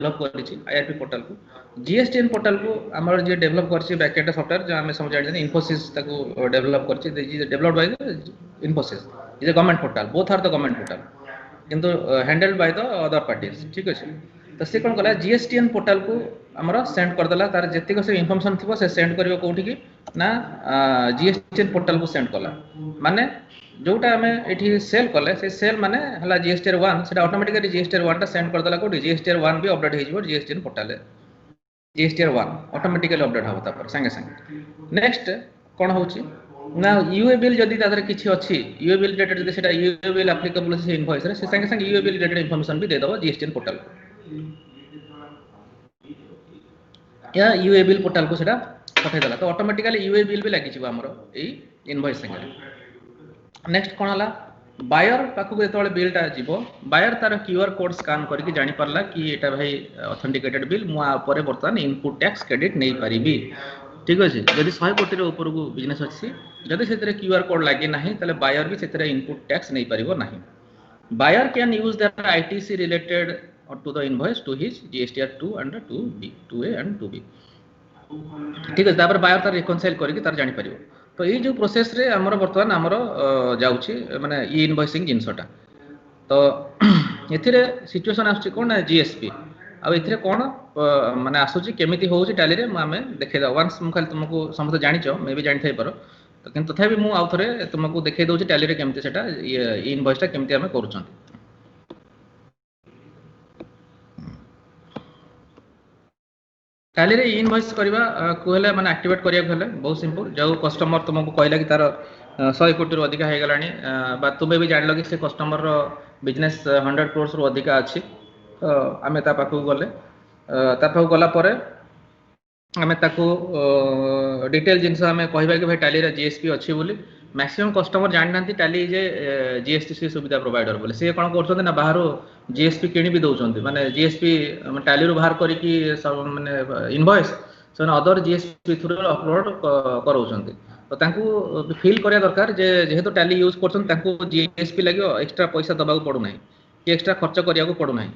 Develop करिछि IRP portal को GSTN portal को हमर जे डेवलप करछि बैकएंड सॉफ्टवेयर जो हमें समझ जानि इन्फोसिस ताको डेवलप करछि developed by Infosys is a government portal both are the government portal किंतु handled by the other parties ठीक अछि तो से कोन कला जीएसटीएन पोर्टल को हमर सेंड कर देला तार जति को से इंफॉर्मेशन थिबो से सेंड करियो कोठी की ना जीएसटीएन पोर्टल को सेंड कला माने जोटा हमें एठी सेल कले से सेल माने हला जीएसटीआर 1 सेटा ऑटोमेटिकली जीएसटीआर 1 टा सेंड कर देला कोठी जीएसटीआर 1 भी अपडेट हे जिवो GSTN portal GSTR 1 automatically update हो ता पर संगे संगे नेक्स्ट कोन होची ना यूए बिल जदी तादर किछि अछि यूए बिल रिलेटेड जदी सेटा यूए बिल एप्लीकेबल से इनवॉइस रे से संगे संगे यूए बिल रिलेटेड इंफॉर्मेशन भी दे दबो जीएसटीएन पोर्टल या यूए बिल पोर्टल को सेटा पठै देला तो ऑटोमेटिकली यूए बिल भी लागि छिबो हमरो एई इनवॉइस संगे नेक्स्ट कोन हला बायर पाखु जेतोले बिलटा जीवो बायर तार क्यूआर कोड स्कैन करके जानि परला कि एटा भाई ऑथेंटिकेटेड बिल मु आ परे वर्तमान इनपुट टैक्स क्रेडिट नै परिबी ठीक अछि जदी 100 कोटी रे ऊपर को बिजनेस अछि जदी सेतरे क्यूआर कोड लागि नाही तले बायर भी सेतरे इनपुट टैक्स नै परिबो नाही buyer can use their ITC related to the invoice to his GSTR 2 and 2B 2A and 2B ठीक अछि तापर बायर तार रिकनसाइल करके तार जानि परिबो तो ये जो प्रोसेस रे हमर वर्तमान हमर जाउछि माने ई इनवॉइसिंग जिंसटा तो एथिरे सिचुएशन आछी कोन जीएसपी आ एथिरे कोन माने आसुछि केमिति होउछि टैली रे हमें देखे द वंस मु खाली तुमको समस्त जानिचो मे भी जानि थाइ पर तो किंतु तथापि मु आउ थरे तुमको देखे दउछि टैली रे केमिति सेटा ई इनवॉइसटा केमिति हमें करूछन टैली रे इनवॉइस करबा कोहले माने एक्टिवेट करिया कोहले बहुत सिंपल जो कस्टमर तुमको कहला कि तार 100 कोटी रो अधिका हे गलानी बा तुमे भी जान लगे से कस्टमर रो बिजनेस 100 करोड़ रो अधिका अछि तो आमे ता पाखु गले ता पाखु गला परे आमे ताको डिटेल जिंस आमे कहबा कि भाई टैली रे जीएसपी अछि बोली मैक्सिमम कस्टमर जान नांती टैली जे जीएसटी सुविधा प्रोवाइडर बोले से कोन करछन ना बाहरो जीएसपी किणी भी दउछन माने जीएसपी टैली रो बाहर करी कि माने इनवॉइस से अदर जीएसपी थ्रू अपलोड करउछन तो तांकू फील करिया दरकार जे जेहेतु टैली यूज करछन तांकू जीएसपी लागि एक्स्ट्रा पैसा दबाउ पडु नाही कि एक्स्ट्रा खर्च करिया को पडु नाही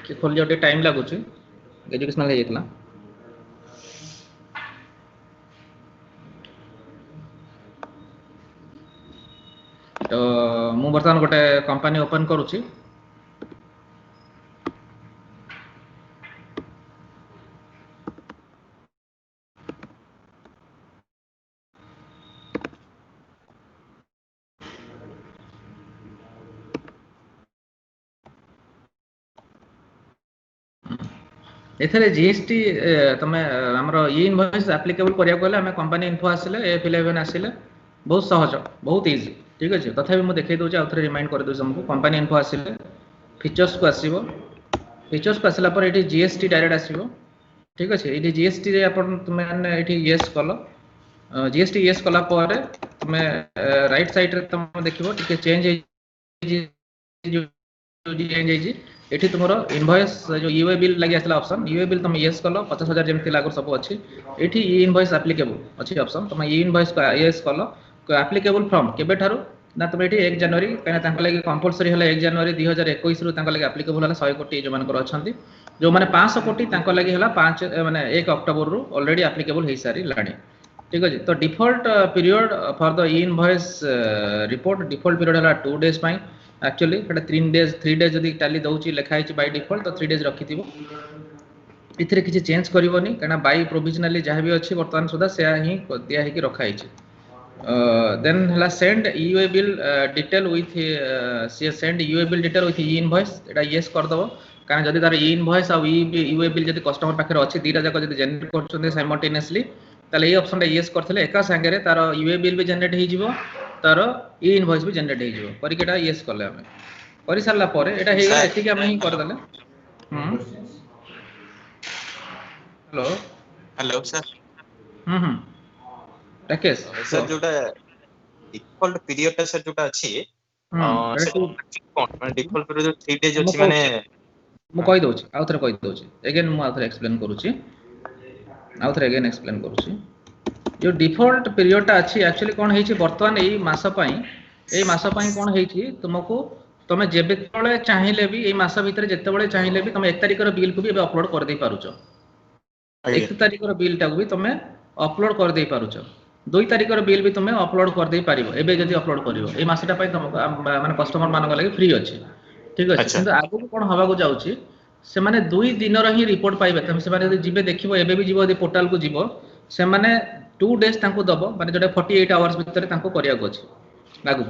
कि खोल जाटे टाइम लागुच एजुकेशनल है इतना तो मु बर्तमान गोटे कंपनी ओपन करूची एथरे जीएसटी तमे हमरो ई इनवॉइस एप्लीकेबल करिया कोले हमें कंपनी इन्फो आसिले F11 आसिले बहुत सहज बहुत इजी ठीक अछि तथापि मु देखै दउची आउथरे रिमाइंड कर दउची हमको कंपनी इन्फो आसिले फीचर्स को आसीबो फीचर्स को आसिला पर एठी जीएसटी डायरेक्ट आसीबो ठीक अछि एठी जीएसटी रे अपन तुमे एठी यस कलो जीएसटी यस कला पर तुमे राइट साइड रे तुम देखिबो टिके चेंज जो एठी तुमरो इनवॉइस जो यूए बिल लागि आसला ऑप्शन यूए बिल तुम यस कलो 50000 जेमति लागो सब अछि एठी ई इनवॉइस एप्लीकेबल अछि ऑप्शन तुम ई इनवॉइस को यस कलो एप्लीकेबल फ्रॉम केबे थारो ना तुम एठी 1 जनवरी कने तांक लागि कंपलसरी हला 1 जनवरी 2021 रु तांक लागि एप्लीकेबल हला 100 कोटी जो मानकर अछंती जो माने 500 कोटी तांक लागि हला 5 माने 1 अक्टोबर रु ऑलरेडी एप्लीकेबल हे सारी लाणी ठीक अछि तो default period for the E invoice report default period हला 2 डेज पाई एक्चुअली एटा 3 डेज जदी टैली दउची लिखाइ छि बाय डिफॉल्ट तो 3 डेज रखिथिबो इथरे किछि चेंज करिवोनी कना बाय प्रोविजनली जहा भी अछि वर्तमान सुधा से ही दिया है कि रखाइ छि देन हला send e way bill detail with से send e way bill detail with e invoice एटा यस कर दबो कारण जदी तार ई इनवॉइस आ यूए बिल जदी कस्टमर पाखरे अछि दीटा जाक जदी जनरेट करछन साइमल्टेनियसली ताले ए ऑप्शन टा यस करथले एका संगे रे तार यूए बिल भी जनरेट हे जिवो तार ई इनवॉइस भी जनरेट हे जिवो परिकेटा यस करले हमें करि सारला परे एटा हे गला एति के हम ही कर दले hello hello sir. Rakesh sir जोटा डिफॉल्ट पीरियड सर जोटा अछि एटा कोन डिफॉल्ट पीरियड 3 डेज ମୁଁ अछि माने କହୁଛି ମୁଁ କହିଦଉଛି ଆଉ ଥରେ କହିଦଉଛି ଏଗेन ମୁଁ ଆଉ ଥରେ ଏକ୍सପ୍ଲେन କରୁଛି ଆଉ ଥରେ ଏଗेन ଏକ୍सପ୍लेन କରୁଛି जो डिफॉल्ट पीरियडटा अच्छी एक्चुअली कौन है बर्तमान यही मास कौन है तुमको तुम जेबे चाहिए भी मास भितर जिते चाहिए भी तुम 1 तारिखर बिल को भी अपलोड कर दे पारुछ 1 तारिखर बिल टाक भी तुम अपलोड कर दे पारुछ 2 तारिखर बिल भी तुम अपलोड कर दे पारिबो एबे जदी अपलोड करिवो ए मासटा पय तुमको माने कस्टमर मान लगे फ्री अछि ठीक अछि अच्छा किंतु आगु कोन हवा को जाउछि से माने 2 दिन हि रिपोर्ट पाइबे तुम से माने जिबे देखिबो एबे भी जिबो पोर्टल को जिवो से माने 2 डेज तांको दबो माने जोटा 48 आवर्स भितर तांको करिया को अछि लागु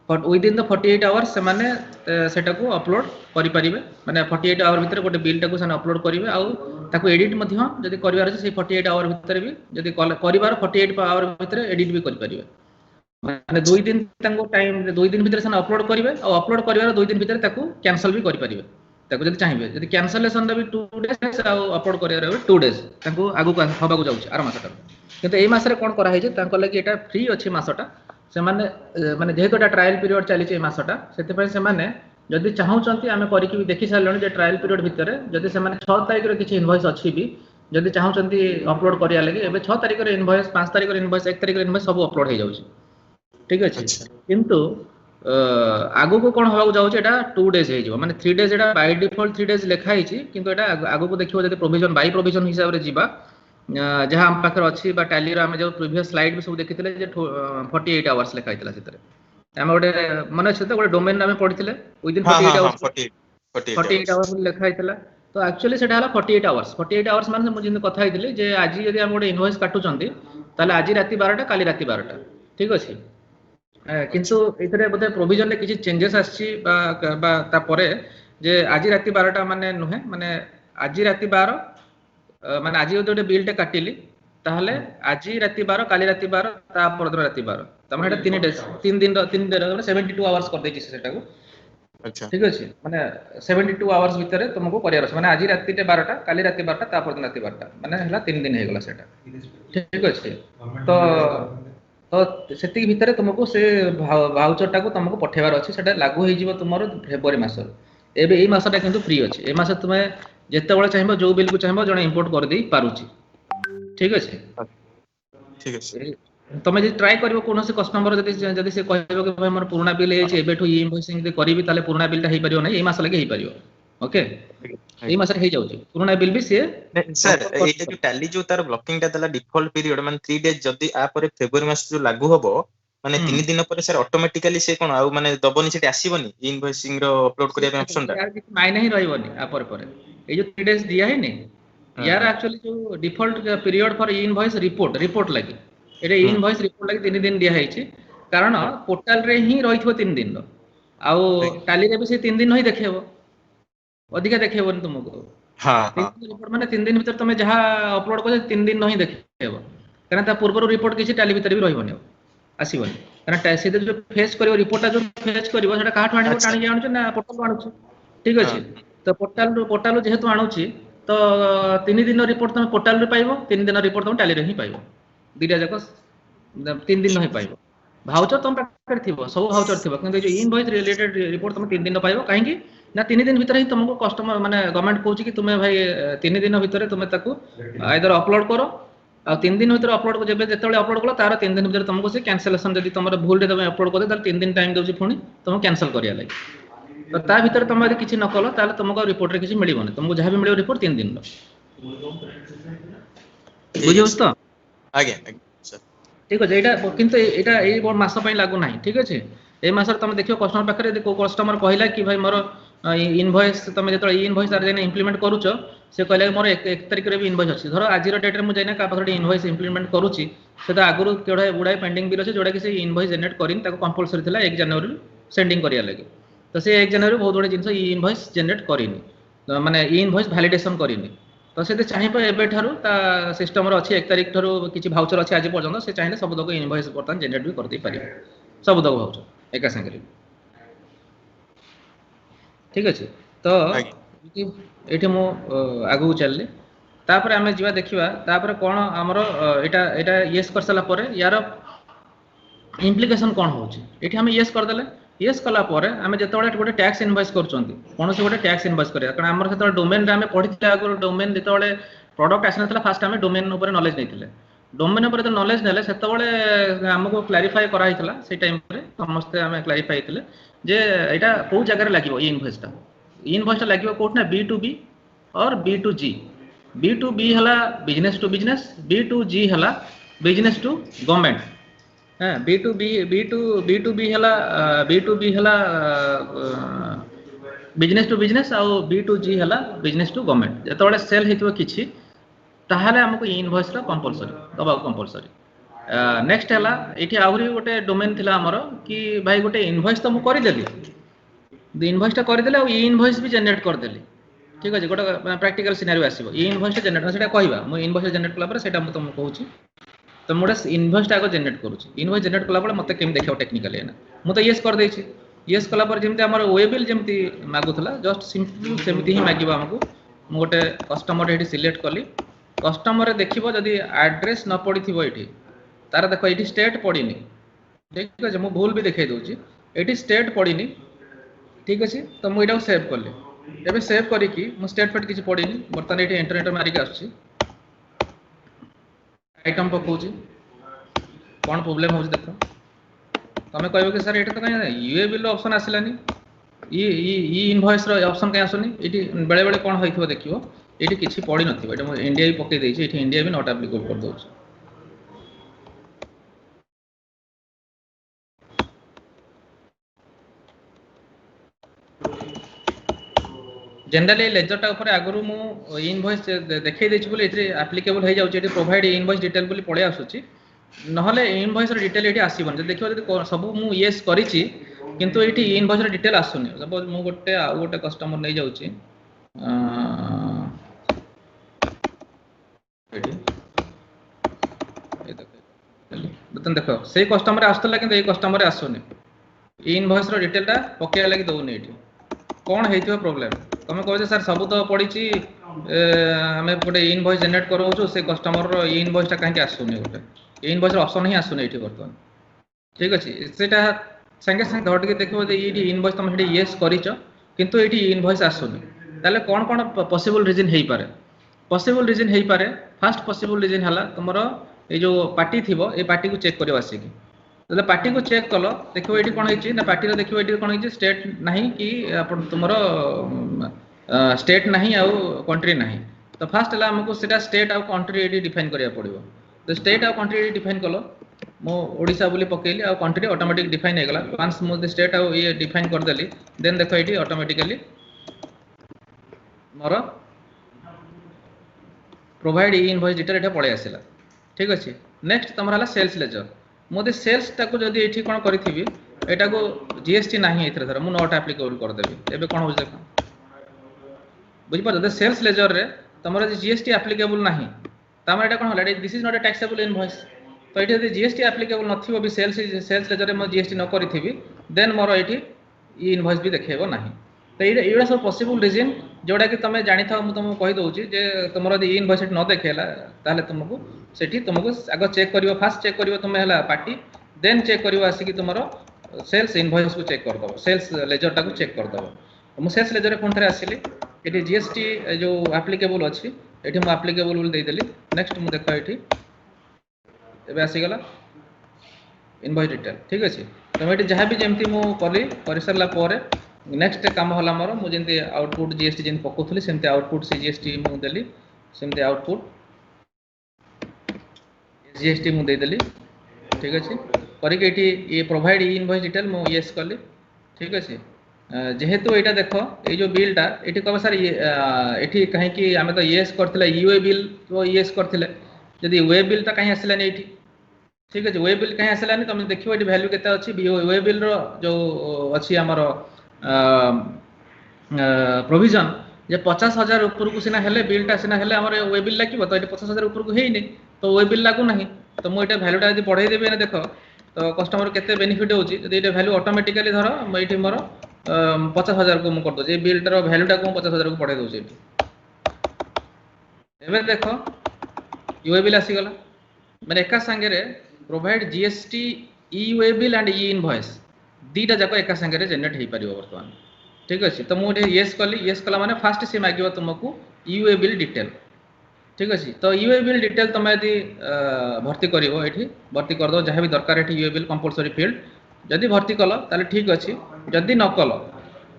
बट विदिन द 48 आवर्स से माने सेटा को अपलोड करि परिबे माने 48 आवर भितर गोटे बिल टाको सने अपलोड करिवे आ ताको एडिट मध्य जदी करिवार अछि से 48 आवर भितर भी जदी करिवार 48 आवर भितर एडिट भी करि परिबे माने 2 दिन तांको टाइम 2 दिन भितर सने अपलोड करिवे आ अपलोड करिवार 2 दिन भितर ताको कैंसिल भी करि परिबे ताको जदी चाहिबे जदी कैंसिलेशन रे भी 2 डेज आ अपलोड करिवार 2 डेज ताको आगु हबा को जाउछि आर मासटा किंतु ए मासरे कोन करा है जे तांको लागि एटा फ्री अछि मासटा से माने माने जेहेतु एटा ट्रायल पीरियड चली ए मासटा सेते पय से माने जदि चाहूचंती आमे करिकि भी देखि सारलणी जे ट्रायल पीरियड भितर जदि से माने 6 तारिख रे किछि इनवॉइस अछि भी जदि चाहूचंती अपलोड करिया लागि एबे 6 तारिख रे इनवॉइस 5 तारिख रे इनवॉइस 1 तारिख रे इनवॉइस सब अपलोड हे जाउछि ठीक अछि अच्छा किंतु आगु को कोन हवा को जाउछि एटा 2 डेज हे जिवो माने 3 days Etah by default 3 days लेखा हिछि किंतु एटा आगु को देखिबो जदि प्रोविजन बाय प्रोविजन हिसाब रे जिबा जहाँ हम पाखर अच्छी बा टैली रो हम जो प्रीवियस स्लाइड भी सब देखिथिले जे 48 आवर्स लेखा हितला सेतरे हम गोटे मन अछि त गोटे डोमेन नामे पढिथिले विदिन हाँ हाँ 48 हाँ आवर्स 48 48 आवर्स आवर्स लेखा हितला तो एक्चुअली सेटा हला 48 आवर्स माने मु जिन कथा हितली जे आजि यदि हम गोटे इनवॉइस काटुचंती ताले आजि राती 12टा काली राती 12टा ठीक अछि किंतु अच्छा एथरे बोधे प्रोविजन रे किछि चेंजेस आछि बा ता परे जे आजि राती 12टा माने नुहे माने आजि राती 12 माने आज जो गोटे बिल टे काटिली ताहले आज राती 12 काली राती 12 ता परदर राती 12 तमे हेटा 3 डेज 3 दिन 72 आवर्स कर दैछि सेटा को अच्छा ठीक अछि माने 72 आवर्स भितर तुमको करियार अछि माने आज राती टे 12टा काली राती 12टा ता परदर राती 12टा माने हला 3 दिन हे गेला सेटा ठीक अछि तो तो सेति भितर तुमको से भाउचर टाको तुमको पठेबार अछि सेटा लागू हे जिवो तुमरो फेब्रुआरी मास एबे एई मासटा किंतु फ्री अछि ए मास तुमे जेते बेले चाहिबो जो बिल को चाहिबो जने इंपोर्ट कर देई पारुची ठीक अछि ठीक अछि तमे जे ट्राई करबो कोनोसे कस्टमर जदी से कहबो कि भाई हमर पुराना बिल हे छै एबेठो ई इनवॉइसिंग दे करबी ताले पुराना बिलटा हे परियो नै ए मास लागि हे परियो ओके ए मास रे हे जाउची पुराना बिल भी से सर अपलोड एटा जो टैली जो तार ब्लॉकिंग टा देला डिफॉल्ट पीरियड माने 3 डेज जदी आ परे फेब्रुआरी मास जो लागू होबो माने 3 दिन पर सर ऑटोमेटिकली से कोन आ माने दबनी सेठी आसीबनी इनवॉइसिंग रो अपलोड करिया पे ऑप्शन टा यार किछ मायने ही रहइबनी आ पर ए जो 3 डेज दिया है नि हां यार हां एक्चुअली जो default period for invoice report लागि एटा इनवॉइस रिपोर्ट लागि 3 दिन दिया हैछि कारण पोर्टल रे ही रहिथो 3 दिन रो आउ टाली रे भी से 3 दिन ही देखेबो अधिका देखेबोनी तुमको हां 3 हां दिन रिपोर्ट माने 3 दिन भीतर तुमे जहा अपलोड कर 3 दिन ही देखेबो कारण ता पूर्व रिपोर्ट किछि टाली भीतर भी रहिबोनी आसीबोनी कारण से जो फेस करिवो रिपोर्ट जो फेच करिवो सेटा काठो आनिबो अच्छा टाणी आनुछ ना पोर्टल आनुछ ठीक हां अछि तो पोर्टल जेहेतु आनुछि तो 3 दिन रिपोर्ट तुम पोर्टल रे पाइबो 3 दिन रिपोर्ट तुम टाली रे ही पाइबो दुटा जाक 3 दिन ही पाइबो भाउचर तुम पाखरे थिबो सब भाउचर थिबो किंतु जो इनवॉइस रिलेटेड रिपोर्ट तुम 3 दिन पाइबो काहे कि ना 3 दिन भीतर ही तुमको कस्टमर माने गवर्नमेंट कहूची कि तुमे भाई 3 दिन भीतर तुमे ताकू आइदर अपलोड करो आ 3 दिन भीतर अपलोड को जेबे जेतेबेले अपलोड कलो तार 3 दिन भीतर तुमको से कैंसिलेशन जदी तुमर भूल रे तुमे अपलोड कर दे तार 3 दिन टाइम दोची पुनी तुम कैंसिल करिया लागि तो ता भीतर तुम यदि किछि न कलो ताले तुमको रिपोर्ट रे किछि मिलिबोनी तुमको जहां भी मिलियो रिपोर्ट 3 दिन रो ठीक बुझियोस अछि तो आगे सर ठीक अछि एटा किंतु एटा एई मास पय लागू नाही ठीक अछि ए मासर तुम देखियो कस्टमर पाखरे यदि को कस्टमर कहला कि भाई मोर इनवॉइस तुम जतो इनवॉइस आर जेने इंप्लीमेंट करूचो से कहले मोर 1 तारिख रे भी इनवॉइस अछि धरो आज रो डेट रे मु जाइना का पाखरे इनवॉइस इंप्लीमेंट करूची से तो आगुरु केडा बुडाय पेंडिंग बिल अछि जोडा कि से इनवॉइस जनरेट करिन ताको कंपलसरी थिला 1 जनवरी सेंडिंग करिया लागि तो से 1 जनवरी बहुत बडे जिंस इनवॉइस जनरेट करिनी माने इनवॉइस वैलिडेशन करिनी तो से चाहिए एबे ठारू ता सिस्टम रो अछि 1 तारिख ठारू किछि भाउचर अछि आज पर्यंत से चाहिए सब दको इनवॉइस बर्तन जनरेट भी कर दे पारिबो सब दको भाउचर एका संगे ठीक अछि तो आगे ଏଠି ମୁଁ ଆଗକୁ ଚାଲିଲି ତାପରେ ଆମେ ଯିବା ଦେଖିବା ତାପରେ କ'ଣ ଆମର ଏଟା ଏଟା ୟେସ୍ କରିସାରିଲା ପରେ ୟାର ଇମ୍ପ୍ଲିକେସନ୍ କ'ଣ ହେଉଛି ଏଠି ଆମେ ୟେସ୍ କରିଦେଲେ ୟେସ୍ କଲା ପରେ ଆମେ ଯେତେବେଳେ ଗୋଟେ ଟ୍ୟାକ୍ସ ଇନଭଏସ୍ କରୁଛନ୍ତି କୌଣସି ଗୋଟେ ଟ୍ୟାକ୍ସ ଇନଭଏସ୍ କରିବା କାରଣ ଆମର ସେତେବେଳେ ଡୋମେନ୍ରେ ଆମେ ପଢ଼ିଥିଲେ ଆଗରୁ ଡୋମେନ୍ ଯେତେବେଳେ ପ୍ରଡକ୍ଟ ଆସିନଥିଲା ଫାଷ୍ଟ ଆମେ ଡୋମେନ୍ ଉପରେ ନଲେଜ ନେଇଥିଲେ ଡୋମେନ୍ ଉପରେ ଯେତେବେଳେ ନଲେଜ ନେଲେ ସେତେବେଳେ ଆମକୁ କ୍ଲାରିଫାଏ କରାହେଇଥିଲା ସେଇ ଟାଇମ୍ରେ ସମସ୍ତେ ଆମେ କ୍ଲାରିଫାଏ ହେଇଥିଲେ ଯେ ଏଇଟା କେଉଁ ଜାଗାରେ ଲାଗିବ ଇ ଇନଭଏସ୍ଟା ଲାଗିବ କେଉଁଠି ନା B2B और B2G B2B ହେଲା बिजनेस टू बिजनेस B2G ହେଲା बिजनेस टू गवर्नमेंट हाँ B2B ହେଲା बिजनेस टू बिजनेस आउ B2G ହେଲା बिजनेस टू गवर्नमेंट जेतबेले सेल हेतिबो किछि ताहले हमको इनवॉइस रा कंपलसरी दबा कंपलसरी नेक्स्ट हैला एठी आहुरी गोटे डोमेन थिला हमर कि भाई गोटे इनवॉइस तो मु करि देली इनवॉइस टा करि देले आ इनवॉइस भी जनरेट कर देली ठीक अछि गोटे प्रैक्टिकल सिनेरियो आसीबो इनवॉइस टा जनरेट सेटा कहबा मु इनवॉइस जनरेट कला पर सेटा मु तुमको कहूची तो मोटे इनवॉइस टा जनरेट करूची इनवॉइस जनरेट कला पर मते केम देखियो टेक्निकली ना मु तो यस कर देछि यस कला पर जेमते हमर वे बिल जेमती मागुथला जस्ट सिंपल सेमती ही मागिबा हमको मु गोटे कस्टमर एठी सिलेक्ट कली कस्टमर रे देखिबो जदी एड्रेस न पडिथिबो एठी तार देखो एठी स्टेट पडिनी ठीक अछि मु भूल भी देखाइ दोछि एठी स्टेट पडिनी ठीक अछि तो मु एटा सेव करली एबे सेव करी कि मु स्टेट फेट किछि पडिनी बर्तन एठी एंटर मारी के आछी आइटम पकोछि कोन प्रॉब्लम होछि देखो तमे कहबो कि सर एटा तो कहीं यूए बिल ऑप्शन आसिलानी ई इनवॉइस रो ऑप्शन कहीं आसुनी एठी बेले बेले कोन होइथिबो देखिबो एठी किछि पडी नथिबो एटा मु इंडिया भी पकै देछि एठी इंडिया भी नॉट एप्लीकेबल कर दोछि जनरली लेजर टा ऊपर आगरु मु इनवॉइस देखै देछि बोली एठी एप्लीकेबल हो जाउछि एठी प्रोवाइड इनवॉइस डिटेल बोली पडे आसुछि नहले इनवॉइस रो डिटेल एठी आसीबन जे देखिबो जदी सब मु यस करिछि किंतु एठी इनवॉइस रो डिटेल आसुनी सपोज मु गोटे आ गोटे कस्टमर नै जाउछि एठी बतन देखो से कस्टमर आस्तला किंतु ए कस्टमर आसुनी इनवॉइस रो डिटेल टा पकेया लागि दउनी एठी कोन हेइथिबो प्रॉब्लम तमे कहै सर सब तो पडिछि हमें गोटे इनवॉइस जनरेट करौछु से कस्टमर रो इनवॉइस टा काहे आसुनी गोटे इनवॉइस रो ऑप्शन ही आसुनी एठी वर्तमान ठीक अछि सेटा संगे संगे धट के देखबो जे एठी इनवॉइस तमे हेठी यस करिचो किंतु एठी इनवॉइस आसुनी ताले कोन कोन पॉसिबल रीजन हेइ पारे फर्स्ट पॉसिबल रीजन हला तमरो ए जो पार्टी थिबो ए पार्टी को चेक करियो आसी कि जब पार्टी को चेक कल देखो ये कौन है ना पार्टी देखो ये कौन है स्टेट नहीं कि तुम स्टेट नहीं आउ कंट्री नहीं तो फास्ट है हमको सेटा स्टेट आउ कंट्री ये डिफाइन करिया पड़िबो तो स्टेट आउ कंट्री ये डिफाइन कल मो ओडिसा बोली पकेली आउ कंट्री ऑटोमेटिक डिफाइन हे गला वंस मो स्टेट आउ ये डिफाइन कर देली देन देखो ये ऑटोमेटिकली मोर प्रोवाइड इनवॉइस डिटेल एटा पळे आसिला ठीक अछि नेक्स्ट तमरा हला सेल्स लेजर मोदे सेल्स टाको जदी एठी कोन करिथिबी एटा को जीएसटी नाही एथरे धर मु नॉट एप्लीकेबल कर देबी एबे कोन हो देखो बुझि पर जदे सेल्स लेजर रे तमरा जे जीएसटी एप्लीकेबल नाही तमरा एटा कोन होला this is not a taxable invoice तो एठी जदि जीएसटी एप्लीकेबल नथिबो भी सेल्स लेजर रे मो जीएसटी न करिथिबी देन मोर एठी ई इनवॉइस भी देखेबो नाही तो एटा सब पॉसिबल रीजन जोडा कि तमे जानि थाओ मु तुमको कहि दउची जे तमरा जे इनवॉइस न देखेला ताले तुमको सेठी तुमको आगो चेक करियो फास्ट चेक करियो तुमे हला पार्टी देन चेक करियो आसी कि तुमरो सेल्स इनवॉइस को चेक कर दबो सेल्स लेजर टा को चेक कर दबो मु सेल्स लेजर कोन थरे आसीली एठी जीएसटी जो एप्लीकेबल अछि एठी मु एप्लीकेबल बोल दे देली नेक्स्ट मु देखा एठी एबे आसी गला इनवॉइस डिटेल ठीक अछि तो एठी जहां भी जेमती मु करि सरला पारे नेक्स्ट काम होला मोर मु जेंती आउटपुट जीएसटी जेन पकोथली सेमते आउटपुट से जीएसटी मु देली सेमते आउटपुट जीएसटी मु दे देली ठीक अछि करी के एठी ये प्रोवाइड इनवॉइस डिटेल मु यस करली ठीक अछि जेहेतु एटा देखो ए जो बिल टा एठी कहबा सर एठी काहे कि हमें तो यस करथिले यूए बिल तो यस करथिले जदी वे बिल टा काहे आसिलानी एठी ठीक अछि वे बिल काहे आसिलानी तुम देखिबो एठी वैल्यू केते अछि वे बिल रो जो अछि हमरो प्रोविजन जे 50,000 ऊपर को सिना हेले बिलटा सिना हेले हमर वे बिल लागिबो तो एठी 50,000 ऊपर को हेइनी तो वे बिल लागू नाही तो मु एटा वैल्यूटा यदि बढ़ाई देबे ना देखो तो कस्टमर केते बेनिफिट होची जदि एटा वैल्यू ऑटोमेटिकली धरो एठी मोर 50,000 को मु कर दो बिल टार वैल्यूटा को 50,000 को पठे दूसरी एवं देख यूए बिल आसीगला मैंने एका सांगे provide GST e way bill and e invoice दीटा जाक एका सांगे जेनेट हो पार बर्तमान ठीक अच्छे तो मुझे येस कली येस कला माने फास्ट सी मागिव तुमको यूए बिल डिटेल ठीक अच्छे तो यूए बिल डिटेल तुम यदि भर्ती कर भर्ती करदे जहाँ भी दरकार ये यूए बिल कंपलसरी फील्ड जदि भर्ती कल ताले ठीक अच्छे जदि न कल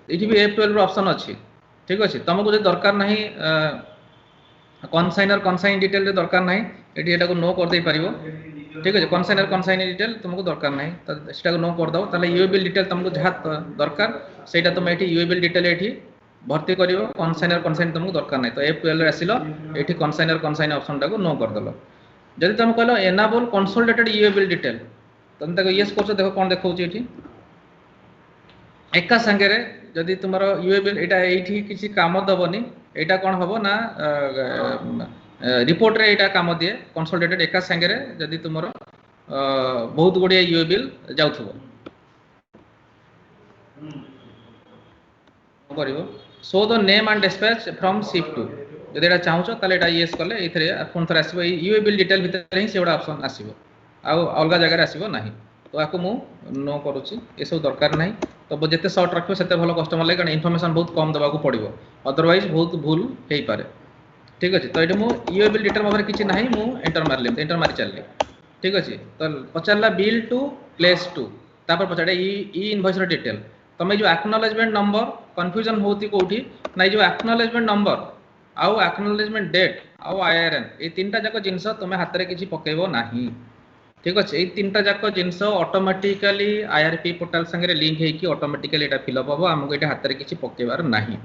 ये भी F12 ऑप्शन अच्छी ठीक अच्छे तुमको जो दरकार ना कनसाइनर कनसाइन डिटेल दरकार ना ये नो कर दे पारिबो ठीक अच्छे कनसाइनर कनसाइन डिटेल तुमको दरकार ना तो नो करदे ताले यूए बिल डिटेल तुमको जहाँ दरकार सेटा तुम ये यूए बिल डिटेल ये भर्ती कर कनसाइनर कनसाइन तुमको दरकार ना तो F12 आसिल ये कनसाइनर कनसाइन ऑप्शन टाक नो करदेल जदि तुम कहल एनाबल कंसोलिडेटेड यूए बिल डिटेल तुम येस कर देख कौन देखा ये एका सांगे जदि तुम यूए बिल ये किसी काम दबनी यहाँ कौन हम ना रिपोर्ट रे यहाँ काम दिए कंसोलिडेटेड एका सांगे जदि तुम बहुत गुड़िया यूए बिल जाउथबो so the name and dispatch from ship to जदि यहाँ चाहूच ताले एटा येस कले एथरे पुन थरे आसीबो यूए बिल डिटेल भितर ही सेडा ऑप्शन आसीबो आ अलग जगह आसीबो नाही तो आपको मु नो करूची ये सब दरकार नहीं तो जिते सर्ट रखियो सेते भलो कस्टमर लागे कारण इनफॉरमेशन बहुत कम देबाकू पड़िबो अदरवाइज बहुत भूल हेई पारे ठीक अच्छे तो ये मु यूए बिल डिटेल मोबाइल किसी ना मु एंटर मारली एंटर मारी चलली ठीक अच्छे तो पचारला बिल टू प्लेस टू तापर पचारे ई इनवॉइस रो डिटेल तुम जो एक्नॉलेजमेंट नंबर कन्फ्यूजन होती कोठी ना जो एक्नॉलेजमेंट नंबर आउ एक्नॉलेजमेंट डेट आउ आईआरएन ये तीनटा जाक जिनस तुम हाथ में किसी पकेबो नाही ठीक अच्छे ये तीनटा जाक जिनस ऑटोमेटिकली आईआरपी पोर्टल संगे लिंक होगी ऑटोमेटिकली एटा फिलअप हम आमको ये हाथ में किसी पकेबार नाही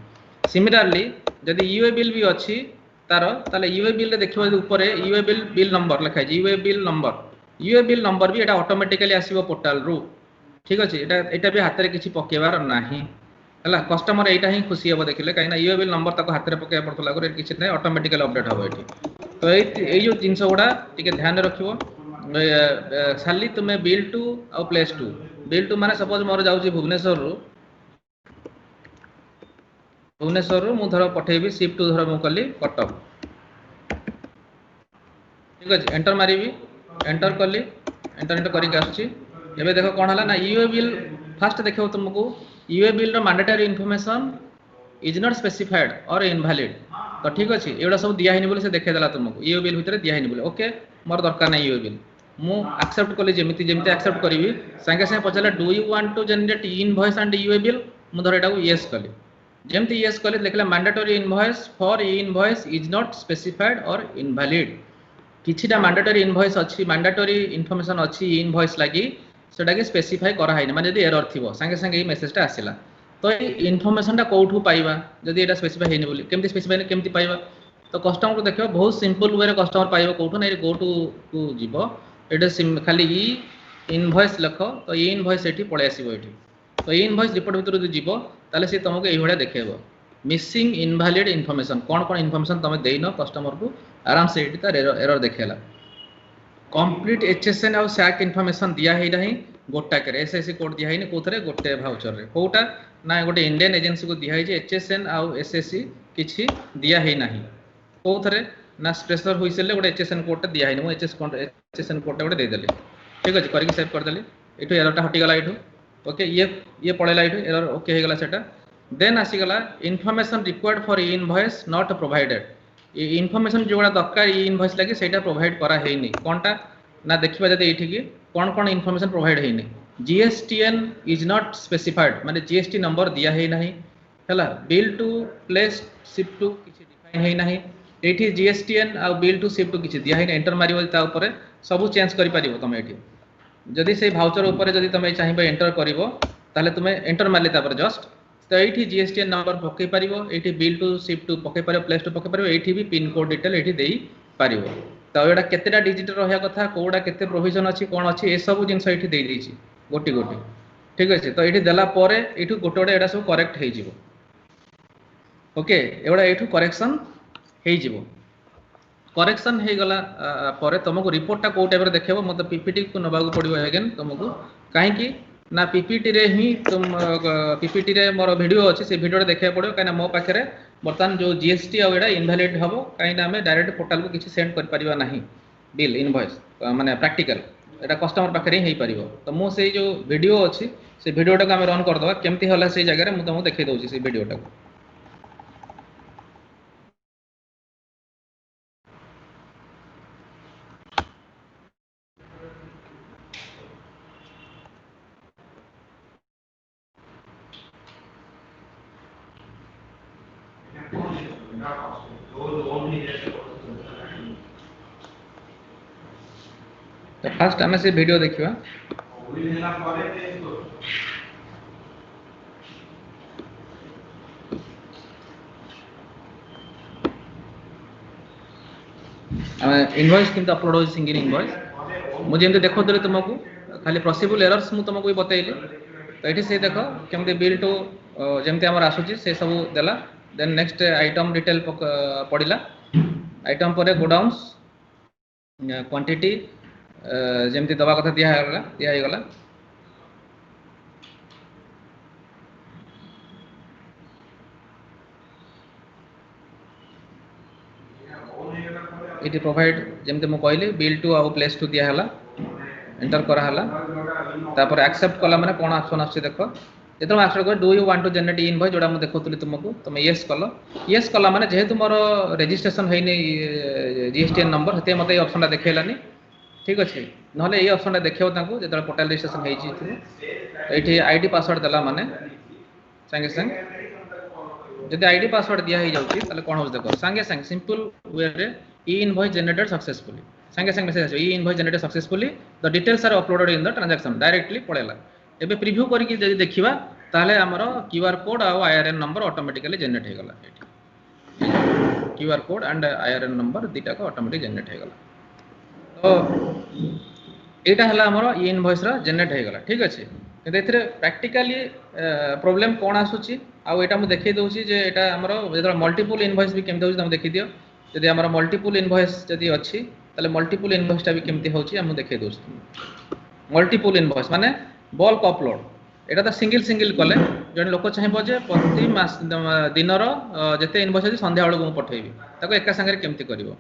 सिमिलरली जदि यूए बिल भी अच्छी तार ताले यूए बिल देखिबो ऊपर यूए बिल नंबर लिखा है यूए बिल नंबर भी एटा ऑटोमेटिकली आसीबो पोर्टल रु ठीक अच्छे एटा भी हाथ में किसी पकेबार नाही है कस्टमर यहाँ ही खुशी हम देखिले कहीं यूए बिल नंबर तक हाथ में पकड़ पड़ता आगे किसी ना ऑटोमेटिकली अपडेट हम ये तो ये जो जिनस गुड़ा टी ध्यान रखियो साली तुम्हें बिल टू आ प्लेस टू बिल टू माने सपोज मोर जाऊँगी भुवनेश्वर रु धर पठेबी शिफ्ट टू धर मुझे कली कटक ठीक अच्छे एंटर मारी एंटर कली एंटर करके आसुची एबे देखो कौन है ना यूए बिल फास्ट देखो तुमको यूए बिल रो mandatory information is not specified और इनवैलिड तो ठीक अच्छे एगुड़ा सब दिया बोली से देखेदेला तुमको यूए बिल भितर दिया बोली ओके मोर दरकार नहीं यूए बिल मु एक्सेप्ट कली जमी जमी एक्सेप्ट करी सांगे सांगे पचारे do you want to generate invoice and e way bill मुझे एटा येस कली जमती येस कले देखला mandatory invoice for invoice is not specified और इनवैलिड किछिटा मैंडेटरी इनवॉइस अच्छी मैंडेटरी इनफॉरमेशन अच्छी इनवॉइस लगी सेटा कि स्पेसिफाई कराई माने यदि एरर थिबो सांगे सांगे मेसेजटा आसिला तो ये इनफॉरमेशनटा कोठू पाइबा जदि एटा स्पेसिफाई हेनी बोली केमती स्पेसिफाई केमती पाइबा तो कस्टमर को देखियो बहुत सिंपल वे रे कस्टमर पाइबो कोठू नै गो टू को जीवो एटा खाली ई इनवॉइस लख तो ये इनवॉइस एठी पळे आसीबो एठी तो ये इनवॉइस रिपोर्ट भीतर जो जीवो ताले से तुमको एही भडा देखेबो मिसिंग इनवैलिड इनफॉरमेशन कौन कौन इनफॉरमेशन तुम देइनो कस्टमर को आराम से एठी तार एरर देखेला कंप्लीट एचएसएन और सैक इनफॉरमेशन दिया है नहीं गोटा करे एसएससी कोड दिया है कोथरे गोटे भाउचर रे कोटा ना गोटे इंडियन एजेंसी को दिया है एचएसएन और एसएससी किछि दिया है नहीं कोथरे ना स्पेशल हुइसेल गोटे एचएसएन कोड दिया है एचएसएन कोड गोटे दे देली ठीक अछि करके सेव कर देली एठो एररटा हटि गला एठो ओके ये पळेला एठो एरर ओके हे गला सेटा देन आसी गला information required for invoice not provided ये इनफॉरमेशन जोड़ा दरकार ये इनवॉइस लगी सेटा प्रोवाइड करा है नहीं कोनटा ना देखिबा जदि एठी की कौन कौन इनफॉरमेशन प्रोवाइड है नहीं जीएसटीएन इज नॉट स्पेसिफाइड माने जीएसटी नंबर दिया है नहीं हैला bill to place shift to किछि डिफाइन है नहीं एठी जीएसटीएन आ बिल टू शिफ्ट टू किछि दिया है नहीं एंटर मारिबो ता ऊपर सब चेंज करि परिबो तुम एठी जदि से भाउचर ऊपर जदि तुम चाहिबो एंटर करिवो ताले तुम एंटर मारले ता पर जस्ट तो ये जीएसटीएन नंबर पकई पार ये बिल टू शिफ्ट टू पकई पार प्लेस टू पकई पार ये भी पिन कोड डिटेल ये दे पार तो यहाँ केतेटा डिजिट रहा कथा कौटा केते प्रोविजन अच्छी कौन अच्छी ये सब जिन ये गोटी गोटी ठीक अच्छे तो ये देला ये गोटे गोटे यहाँ सब करेक्ट हो ओके एगुड़ा ये करेक्शन हो करेक्शन हो गला तुमको रिपोर्टा कौ टाइप देखो मतलब पीपीटी को नवा पड़ो एगेन तुमको कहीं ना पीपीटी रे ही तुम पीपीटी रे मोर वीडियो अच्छी से वीडियो देखा पड़ो कहीं मो पाखे बर्तमान जो जीएसटी आउ एटा इनवैलिड हम कहीं आम डायरेक्ट पोर्टाल को किसी सेंड कर परिबा नहीं बिल इनवॉइस माने प्रैक्टिकल एटा कस्टमर पाखे ही पारिबो तो मो से जो वीडियो अच्छी से वीडियोटा को आम रन करदे केमती होला से जगह मुझे तुमको देखा दूसरी से वीडियोटा को तो फास्ट आम से वीडियो देखा इनवॉइस किंतु अपलोड हो सिंगल इनवॉइस मुझे एमती देखो तुमको खाली पॉसिबल एरर्स मु तुमको बतैली तो ये से देख केमती बिल टू जमती आमर आसूची से सब देला देन नेक्स्ट आइटम डिटेल पड़िला आइटम पर गोडाउन्स क्वांटिटी जमती दवा कथा दिया गला ये प्रोवाइड जमती मुझे कहली बिल टू आउ प्लेस टू दिया एंटर कराला तापर एक्सेप्ट कला माने कौन ऑप्शन आछे देखो जेतो एक्सेप्ट कर do you want to generate invoice जोड़ा मु देखौतली तुमको तुम यस कला माने जेहेतु मोर रजिस्ट्रेशन हैनी जीएसटीएन नंबर हते मते ए ऑप्शन देखेलानी ठीक अच्छे ना ये ऑप्शन देखो तांको जेतो पोर्टल रजिस्ट्रेशन है ये आईडी पासवर्ड देला माने संगे संगे जब आईडी पासवर्ड दिया ही जाउची ताले कोन होस देखो संगे संगे सिंपल वे रे ई इनवॉइस जनरेटेड सक्सेसफुली संगे संगे message e invoice generated successfully the details are uploaded in the transaction directly पड़ेला एबे प्रीव्यू करके जदि देखिबा ताले हमरो क्यूआर कोड आ आईआरएन नंबर ऑटोमेटिकली जनरेट हे गला QR code and IRN number दीटा को ऑटोमेटिक जनरेट हे गला तो एटा हला हमरो ई इनवॉइस रा जनरेट हे गला ठीक अछि किंतु एथरे प्रैक्टिकली प्रॉब्लम कोन आसुची आ एटा मु देखै दउची जे एटा हमरो जेतो मल्टीपल इनवॉइस भी केमते होची हम देखि दियो यदि हमरो मल्टीपल इनवॉइस यदि अछि ताले मल्टीपल इनवॉइस टा भी केमते होची हम देखै दउची मल्टीपल इनवॉइस माने बल्क अपलोड एटा तो सिंगल सिंगल कले जन लोक चाहिबो जे प्रति मास दिनर जते इनवॉइस अछि संध्या बेला को पठेबी ताको एका संगे केमते करिवो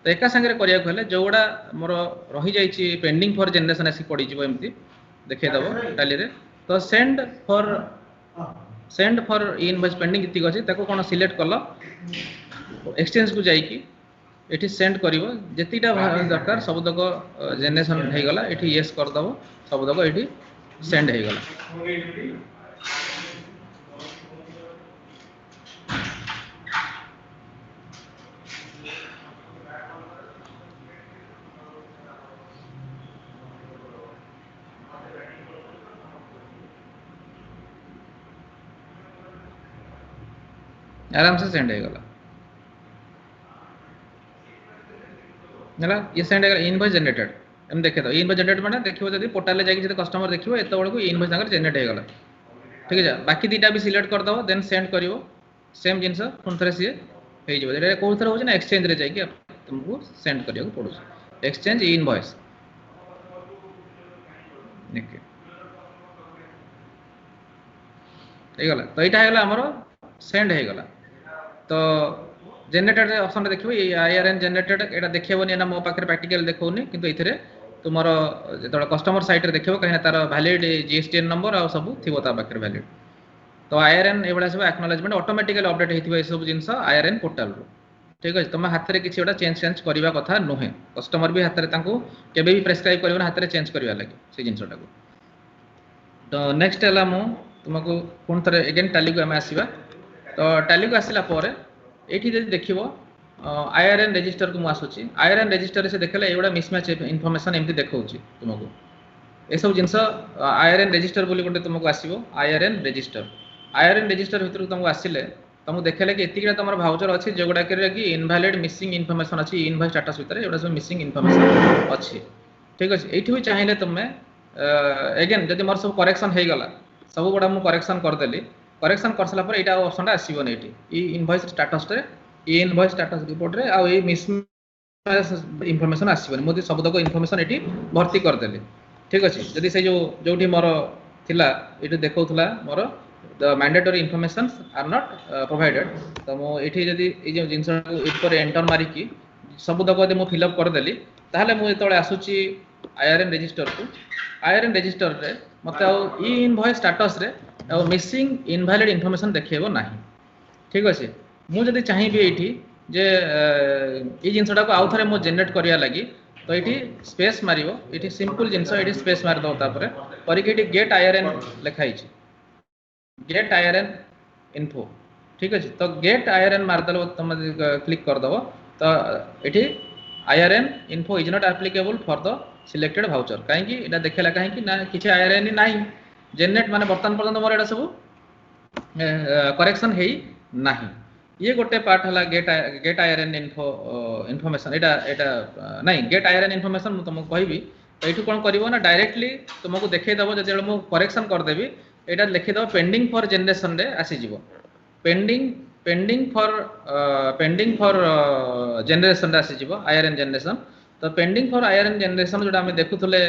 तो एका संगे करिया कहले जोडा मोर रहि जाईची पेंडिंग फॉर जनरेशन आसी पड़ी जिवो एमती देखे दबो टाली रे तो सेंड फॉर इनवॉइस पेंडिंग इति अछि ताको कोन सिलेक्ट करलो एक्सचेंज को जाई की एठी सेंड करिवो जेतिटा दरकार सब तक जनरेशन हे गला एठी यस कर दबो सब तक एठी सेंड हे गला आराम से सेंड हो गला ये सेंड हो इनवॉइस जनरेटेड हम देखे तो इनवॉइस जनरेट माने देखियो जदी पोर्टल ले जाके जदी कस्टमर देखियो एत बड़ को इनवॉइस संगे जनरेट हो गला ठीक है बाकी दीटा भी सिलेक्ट कर दबो देन सेंड करिवो सेम जिंस पुन थरे से हे जबो एटा कोन थरे हो ना एक्सचेंज रे जाके तुमको सेंड करियो पड़ो एक्सचेंज इनवॉइस देखिए हे गला तो एटा हे गला हमरो सेंड हे गला तो जनरेटेड ऑप्शन देखिबो ये आईआरएन जनरेटेड एटा देखिबोनी ना मो पाखरे प्रैक्टिकल देखौनी किंतु इथरे तुमरो जेतोला कस्टमर साइट रे देखिबो कहिना तार वैलिड जीएसटीएन नंबर आ सब थिबो ता पाखरे वैलिड तो आईआरएन एबडा सब एक्नॉलेजमेंट ऑटोमेटिकली अपडेट हेतिबो ए सब जिंस आईआरएन पोर्टल रो ठीक है तुम हाथ रे किछि ओटा चेंज करबा कथा नोहे कस्टमर भी हाथ रे तांको केबे भी प्रेस्क्राइब करबो ना हाथ रे चेंज करबा लागि से जिंसटा को तो नेक्स्ट हला मु तुमको पुन थरे अगेन टैली को हम आसीबा तो टैली को आसिला परे एठी जदि देखिबो आईआरएन रजिस्टर को मु आसुची आईआरएन रजिस्टर से देखले एबडा मिसमैच इंफॉर्मेशन एमती देखौची तुमको ए सब जिंस आईआरएन रजिस्टर बोली कोटे तुमको आसीबो आईआरएन रजिस्टर भितर तुमको आसिले तुमको देखले कि एतिकरा तमर भाउचर अछि जेगुडा करे कि इनवैलिड मिसिंग इंफॉर्मेशन अछि इनवॉइस स्टेटस भितर एबडा सब मिसिंग इंफॉर्मेशन अछि ठीक अछि एठी भी चाहिए तुमे अगेन जदि मोर सब करेक्शन हे गला सब बडा मु करेक्शन कर देली करेक्शन करसला पर एटा ऑप्शन आसीबो नै एठी ई इनवॉइस स्टेटस रे ई इनवॉइस स्टेटस रिपोर्ट रे आ ए मिस इंफॉर्मेशन आसीबो नै मोदी सब तक इंफॉर्मेशन एठी भर्ती कर देली ठीक अछि जदि से जोठी मोर थिला एठी देखौथला मोर the mandatory information are not provided तो मो एठी जदी ए जे जिंस ऊपर एंटर मारी की सब तक यदि मु फिल अप कर देली ताहले मु जेतले आसुची आईआरएन रजिस्टर को आईआरएन रजिस्टर रे मते ई इनवॉइस स्टेटस रे मिसिंग इनवैलिड इन्फॉर्मेशन देखिबो नाही ठीक अछि मु जदी चाहिबी एठी जे ई जिंसटा को आउ थरे मो जनरेट करिया लागि तो एठी स्पेस मारिबो एठी सिंपल जिंस एठी स्पेस मार दो तापरे परिके एठी गेट आईआरएन लिखाई छी गेट आईआरएन इन्फो ठीक अछि तो गेट आईआरएन मार दलो तुम क्लिक कर दबो तो एठी IRN info is not applicable for the selected voucher काहे कि एटा देखेला काहे कि ना किछि आईआरएन नाही जनरेट माने वर्तमान पर्यंत मोर एटा सब करेक्शन हेई नाही ये गोटे पार्ट हला गेट आईआरएन इन्फो इन्फॉर्मेशन एटा नहीं गेट आईआरएन इन्फॉर्मेशन मु तुमको कहबी तो एठु कोन करिवो ना डायरेक्टली तुमको देखै दबो जे मु करेक्शन कर देबी एटा लिखि दबो पेंडिंग फॉर जनरेशन रे आसी जिवो पेंडिंग फॉर जनरेशन रे आसी जिवो आईआरएन जनरेशन तो पेंडिंग फॉर आईआरएन जनरेशन जोटा हम देखुथले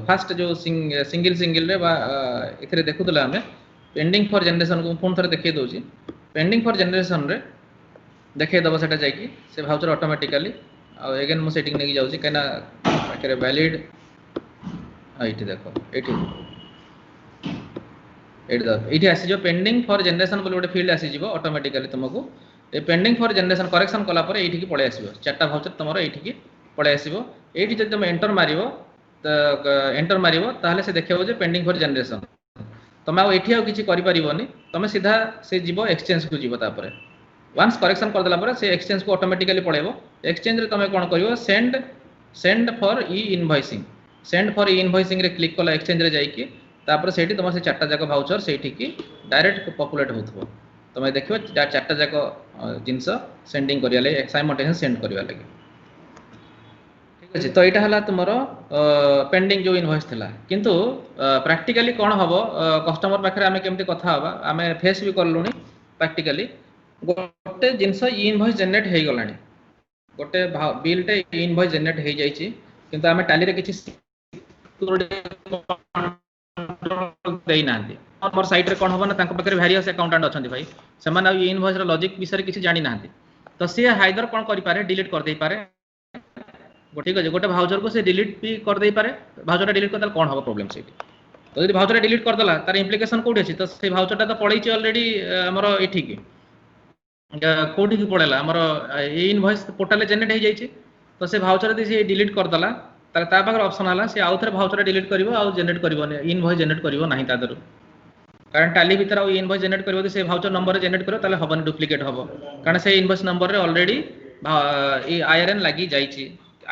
फास्ट जो सिंगल रे बा एथरे देखुथले हमें पेंडिंग फॉर जनरेशन को फोन थरे देखै दोची पेंडिंग फॉर जनरेशन रे देखै दबो सेटा जाई की से वाउचर ऑटोमेटिकली आ अगेन मु सेटिंग नेकी जाउची केना पाखरे वैलिड एठी देखो एठी आसी जो पेंडिंग फॉर जनरेशन बोले गोटे फील्ड आसी जीवो ऑटोमेटिकली तुमको ए पेंडिंग फॉर जनरेशन करेक्शन कला पर एठी की पळे आसीबो चारटा वाउचर तमरो एठी की पळे आसीबो एठी जदि तुम एंटर मारिवो त एंटर मारिवो ताहले से देखियो जे पेंडिंग फॉर जनरेशन तुम आ एठी आ किछि करि परिबोनी तुम सीधा से जीवो एक्सचेंज को जीवो तापरे वंस करेक्शन कर देला पर से एक्सचेंज को ऑटोमेटिकली पळेबो एक्सचेंज रे तुम कोन करिवो सेंड फॉर ई इनवॉइसिंग रे क्लिक कला एक्सचेंज रे जाई की तापर सेठी तुम से चारटा जाक वाउचर सेठी की डायरेक्ट पॉपुलेट होथबो तुम देखियो चारटा जाक जिंस सेंडिंग करिया ले साइमल्टेनियस सेंड करिया लागि ठीक अछि तो एटा हला तुमरो पेंडिंग जो इनवॉइस थिला किंतु प्रैक्टिकली कोन हबो कस्टमर पाखरे हमें केमति कथा हबा हमें फेस भी करलुनी प्रैक्टिकली गोटे जिंस इनवॉइस जनरेट हे गलानी गोटे बिल टे इनवॉइस जनरेट हे जाईची किंतु हमें टैली रे किछि देई नांदी हमर साइट रे कोन हबो ना तांको पाखरे वेरियस अकाउंटेंट अछंती भाई समान आ इनवॉइस रो लॉजिक विषय किछि जानि नांदी तो से हाइदर कोन करि पारे डिलीट कर देई पारे ठीक अछि गोटे भाउचर को से डिलीट भी कर देई पारे भाउचर डिलीट करदल कोन हबो प्रॉब्लम सेठी तो यदि भाउचर डिलीट कर दला तार इंप्लिकेशन कोठी अछि तो से भाउचरटा तो पळै छि ऑलरेडी हमर एठी की कोठी की पळेला हमर ए इनवॉइस पोर्टल जनरेट हे जाई छि तो से भाउचर यदि से डिलीट कर दला तार ता पाखर ऑप्शन हला से आउथरे भाउचर डिलीट करिवो आ जनरेट करिवो इनवॉइस जनरेट करिवो नाही तादरु कारण टैली भीतर आ इनवॉइस जनरेट करिवो से भाउचर नंबर रे जनरेट करिवो ताले हबन डुप्लीकेट हबो कारण से इनवॉइस नंबर रे ऑलरेडी ए आईआरएन लागि जाई छि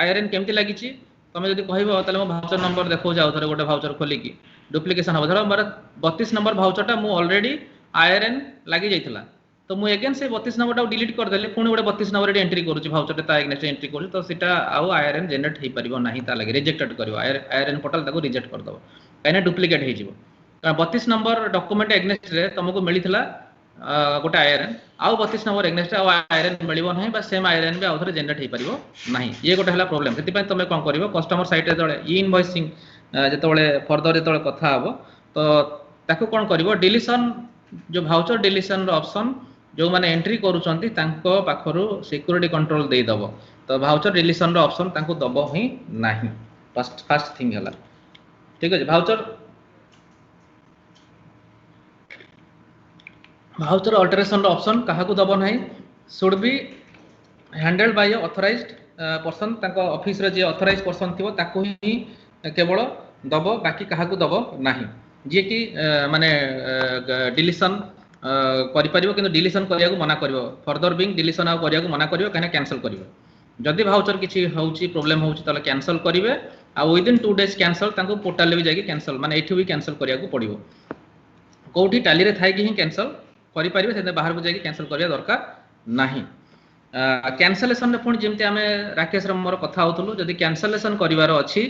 आईआरएन केमति लागि छि तमे जदि कहबो ताले मो भाउचर नंबर देखो जाउ थरे गोटे भाउचर खोली की डुप्लीकेशन हबो धरो मोर 32 नंबर भाउचरटा मु ऑलरेडी आईआरएन लागि जाइतला तो मु अगेन से 32 नंबर टा डिलीट कर देले पुणी गोटे 32 नंबर रे एंट्री करूची भाउचर ता एग्नेस्ट एंट्री करू तो सेटा आउ आईआरएन जनरेट हे परिबो नाही ता लागि रिजेक्टेड करिवो आईआरएन पोर्टल ताको रिजेक्ट कर दबो काइना डुप्लीकेट हे जिवो 32 नंबर डॉक्यूमेंट एग्नेस्ट रे तुमको मिलिथिला गोटे आईआरएन आउ 32 नंबर एग्नेस्ट आउ आईआरएन मिलिबो नाही बा सेम आईआरएन बे आउथरे जनरेट हे परिबो नाही ये गोटे हला प्रॉब्लम सेति पय तमे कोन करिवो कस्टमर साइट रे तळे ई इनवॉइसिंग जेतळे फर्दर जेतळे कथा हबो तो ताको कोन करिवो डिलीशन जो भाउचर डिलीशन रो ऑप्शन जो माने एंट्री करूचंती तांको पाखरु सिक्योरिटी कंट्रोल देई दबो तो भाउचर डिलीशन रो ऑप्शन तांको दबो ही नाही फर्स्ट थिंग हला ठीक अछि भाउचर अल्टरेशन रो ऑप्शन काहा को दबो नाही should be handled by authorised person तांको ऑफिस रे जे ऑथराइज्ड पर्सन थिवो ताको ही केवल दबो बाकी काहा को दबो नाही जे कि माने डिलीशन करि परिबो किंतु डिलीशन करिया को मना करिवो फर्दर बिंग डिलीशन आ करिया को मना करिवो कने कैंसिल करिवो जदि भाउचर किछि होउची प्रॉब्लम होउची तले कैंसिल करिवे आ विदिन 2 डेज कैंसिल तांको पोर्टल ले भी जाके कैंसिल माने एठी भी कैंसिल करिया को पड़िवो कोठी टैली रे थाई कि ही कैंसिल करि परिबे से बाहर को जाके कैंसिल करिया दरकार नाही कैंसिलेशन रे पुणी जेमति हमें राकेश रे मोर कथा होतलु जदि कैंसिलेशन करिवार अछि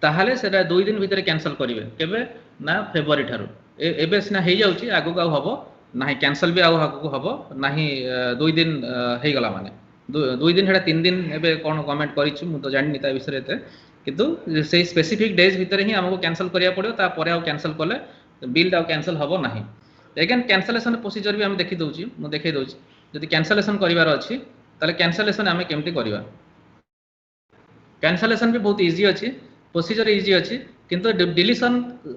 ताहाले सेटा 2 दिन भीतर कैंसिल करिवे केबे ना फेब्रुआरी थारु एबे सिना हे जाउची आगो का हबो नाही कैंसिल भी आगो हबो नाही 2 दिन हे गला माने 2 दिन हेडा 3 दिन एबे कोन कमेंट करिछु मु तो जानि ता विषय रे किंतु से स्पेसिफिक डेज भितर ही हमको कैंसिल करिया पड़ो ता परे आ कैंसिल कले बिल टा कैंसिल हबो नाही अगेन कैंसलेशन प्रोसीजर भी हम देखि दउची मु देखै दउची जदि कैंसलेशन करिवार अछि ताले कैंसलेशन हमें केमति करिवा कैंसलेशन भी बहुत इजी अछि प्रोसीजर इजी अछि किंतु डिलीशन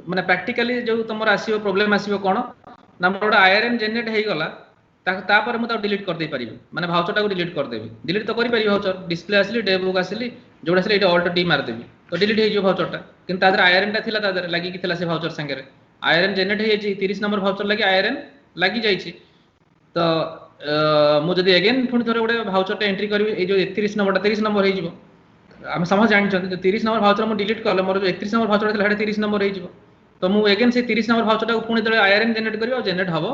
माने प्रैक्टिकली जो तुमर आसीबो प्रॉब्लम आसीबो कोन ना मोर आईआरएन जनरेट हे गला तापर मु डिलीट कर दे परिबे माने भाउचर टाको डिलीट कर देबी डिलीट तो करि परिबे भाउचर डिस्प्ले आसली डे बुक आसली जोडा से ऑल्ट डी मार देबी तो डिलीट हे जो भाउचर टा किंतु तादर आईआरएन टा थिला तादर लागि कि थिला से भाउचर संगे आईआरएन जनरेट हे जी 30 नंबर भाउचर लागि आईआरएन लागि जाईची तो मु जदी अगेन पुनी थोरे गोटे भाउचर टा एंट्री करबी ए जो 31 नंबर टा 30 नंबर हे जीवो हम समझ जानि जो 30 नंबर भाउचर मु डिलीट करले मोर जो 31 नंबर भाउचर थिला 30 नंबर हे जीवो तो मु अगेन से 30 नंबर भाउचर टा पुनी तळे आईआरएन जनरेट करबी और जनरेट हबो